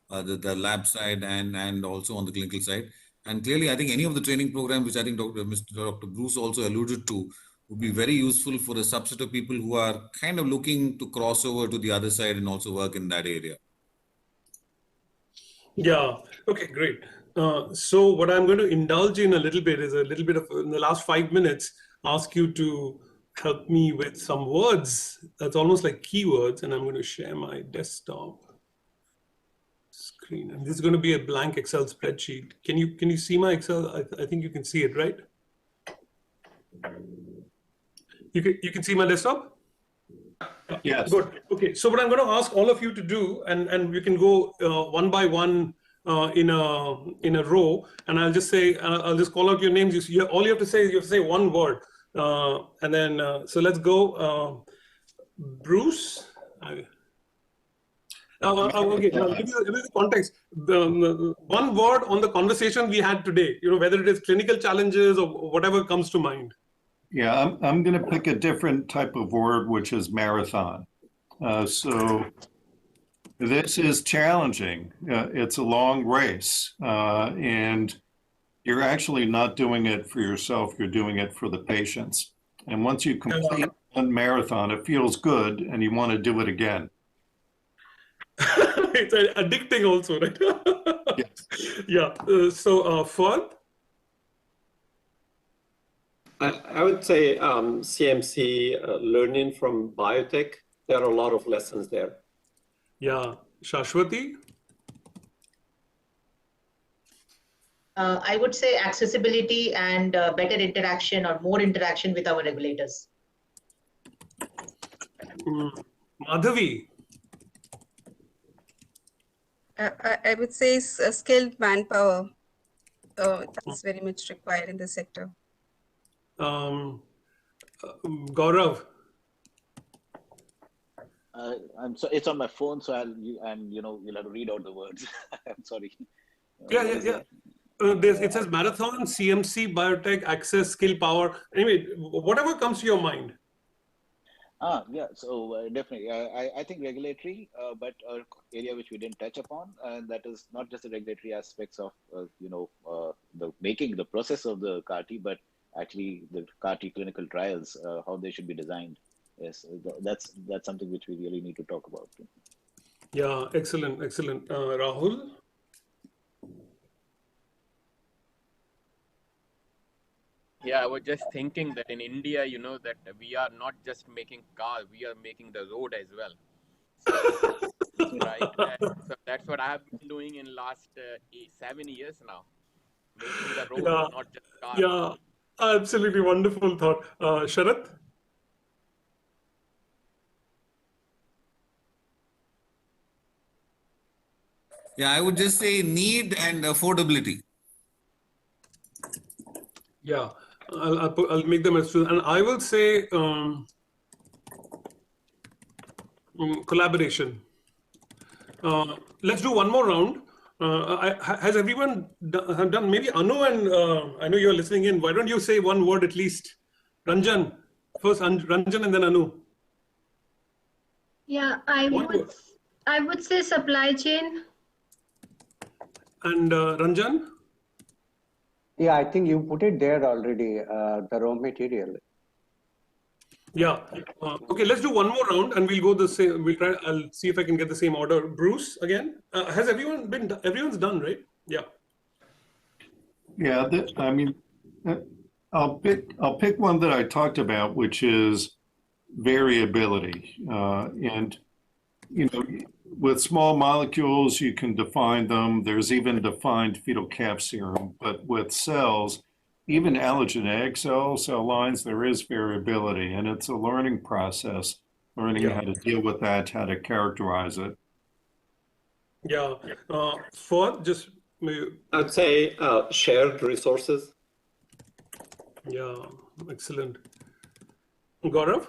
the lab side and also on the clinical side. And clearly, I think any of the training programs, which I think Dr. Bruce also alluded to, would be very useful for a subset of people who are kind of looking to cross over to the other side and also work in that area. Yeah, okay, great. So what I'm going to indulge in a little bit is a little bit of, in the last 5 minutes, ask you to help me with some words. That's almost like keywords, and I'm going to share my desktop screen. And this is going to be a blank Excel spreadsheet. Can you see my Excel? I think you can see it, right? You can see my desktop? Yes. Good. Okay. So what I'm going to ask all of you to do, and we can go one by one in a row, and I'll just say, I'll just call out your names. All you have to say is you have to say one word, and then so let's go. Bruce. Okay. Now, I'll give you the context. One word on the conversation we had today. Whether it is clinical challenges or whatever comes to mind. Yeah, I'm going to pick a different type of word, which is marathon. So this is challenging. It's a long race, and you're actually not doing it for yourself. You're doing it for the patients. And once you complete one marathon, it feels good, and you want to do it again. It's addicting also, right? Yes. Yeah. Fuad? I would say CMC, learning from biotech, there are a lot of lessons there. Yeah. Shashwati? I would say accessibility and better interaction or more interaction with our regulators. Madhavi? I would say skilled manpower is very much required in the sector. Gaurav? So it's on my phone, so you'll have to read out the words. I'm sorry. Yeah. It says marathon, CMC, biotech, access, skill, power. Anyway, whatever comes to your mind. Yeah, so definitely. I think regulatory, but an area which we didn't touch upon, and that is not just the regulatory aspects of, the process of the CAR-T, but actually the CAR-T clinical trials, how they should be designed. Yes, that's something which we really need to talk about. Yeah, excellent. Rahul? Yeah, I was just thinking that in India, that we are not just making cars, we are making the road as well. So, right. So that's what I have been doing in last 7 years now. Making the road, not just cars. Yeah, absolutely wonderful thought. Sharath? Yeah, I would just say need and affordability. Yeah. I'll make them as two, and I will say collaboration. Let's do one more round. Has everyone done? Maybe Anu, and I know you're listening in. Why don't you say one word at least? Ranjan, first Ranjan and then Anu. Yeah, I would say supply chain. And Ranjan? Yeah, I think you put it there already, the raw material. Yeah. Okay, let's do one more round and we'll go the same. We'll try. I'll see if I can get the same order. Bruce, again. Has everyone been? Everyone's done, right? Yeah. Yeah, I mean, I'll pick one that I talked about, which is variability. And you know, with small molecules, you can define them. There's even defined fetal calf serum, but with cells, even allogeneic cell lines, there is variability, and it's a learning process, learning how to deal with that, how to characterize it. Yeah. For just I'd say shared resources. Yeah, excellent. Gaurav?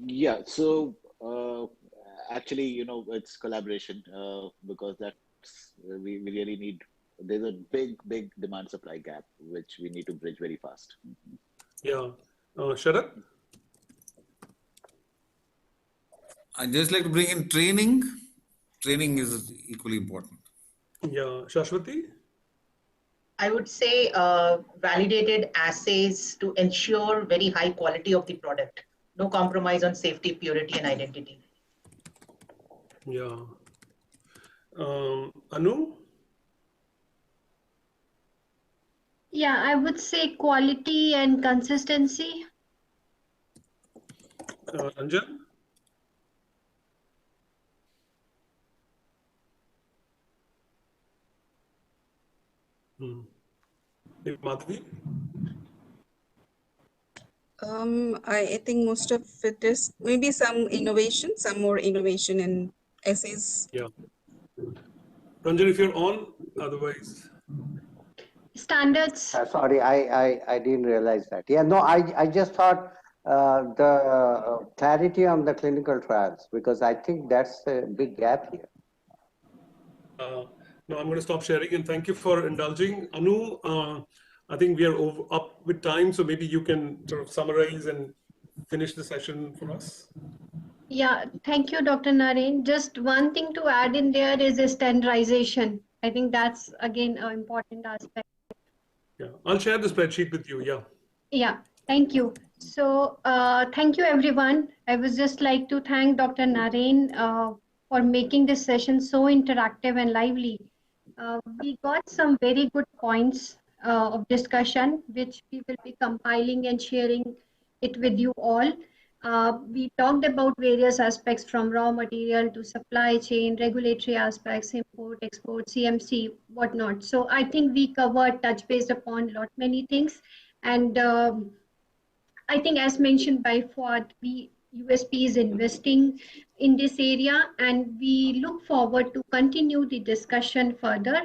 Yeah, so actually, you know, it's collaboration because that's we really need. There's a big demand supply gap which we need to bridge very fast. Yeah, Sharad? I just like to bring in training. Training is equally important. Yeah, Shashwati? I would say validated assays to ensure very high quality of the product. No compromise on safety, purity, and identity. Yeah. Anu? Yeah, I would say quality and consistency. Ranjan? Madhavi? I think most of it is maybe some more innovation in essays. Yeah. Ranjan, if you're on, otherwise. Standards. Sorry, I didn't realize that. Yeah, no, I just thought the clarity on the clinical trials, because I think that's a big gap here. No, I'm going to stop sharing and thank you for indulging. Anu, I think we are up with time, so maybe you can sort of summarize and finish the session for us. Yeah, thank you, Dr. Naren. Just one thing to add in there is standardization. I think that's, again, an important aspect. Yeah, I'll share the spreadsheet with you. Yeah. Yeah, thank you. So thank you, everyone. I would just like to thank Dr. Naren for making this session so interactive and lively. We got some very good points of discussion, which we will be compiling and sharing it with you all. We talked about various aspects from raw material to supply chain, regulatory aspects, import, export, CMC, whatnot. So I think we covered, touch based upon many things. And I think as mentioned by Fuad, USP is investing in this area, and we look forward to continue the discussion further,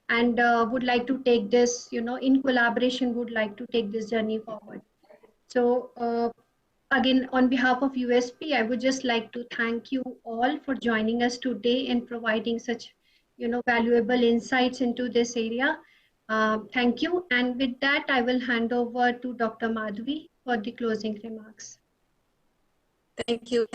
and would like to take this, in collaboration, would like to take this journey forward. So again, on behalf of USP, I would just like to thank you all for joining us today and providing such, valuable insights into this area. Thank you. And with that, I will hand over to Dr. Madhavi for the closing remarks. Thank you,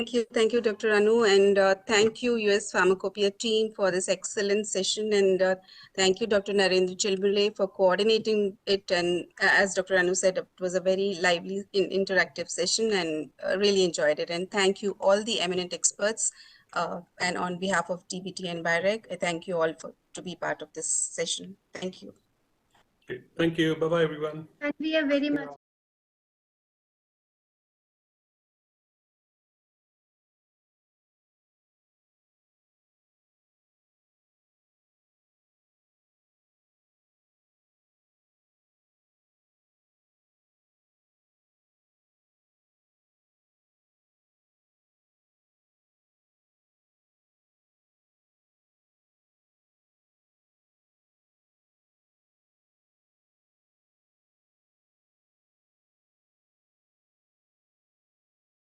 Dr. Anu, and thank you, US Pharmacopoeia team, for this excellent session, and thank you, Dr. Narendra Chilbule, for coordinating it. And as Dr. Anu said, it was a very lively, interactive session, and really enjoyed it. And thank you, all the eminent experts, and on behalf of DBT and BIREC, I thank you all to be part of this session. Thank you. Okay. Thank you. Bye-bye, everyone. And we are very much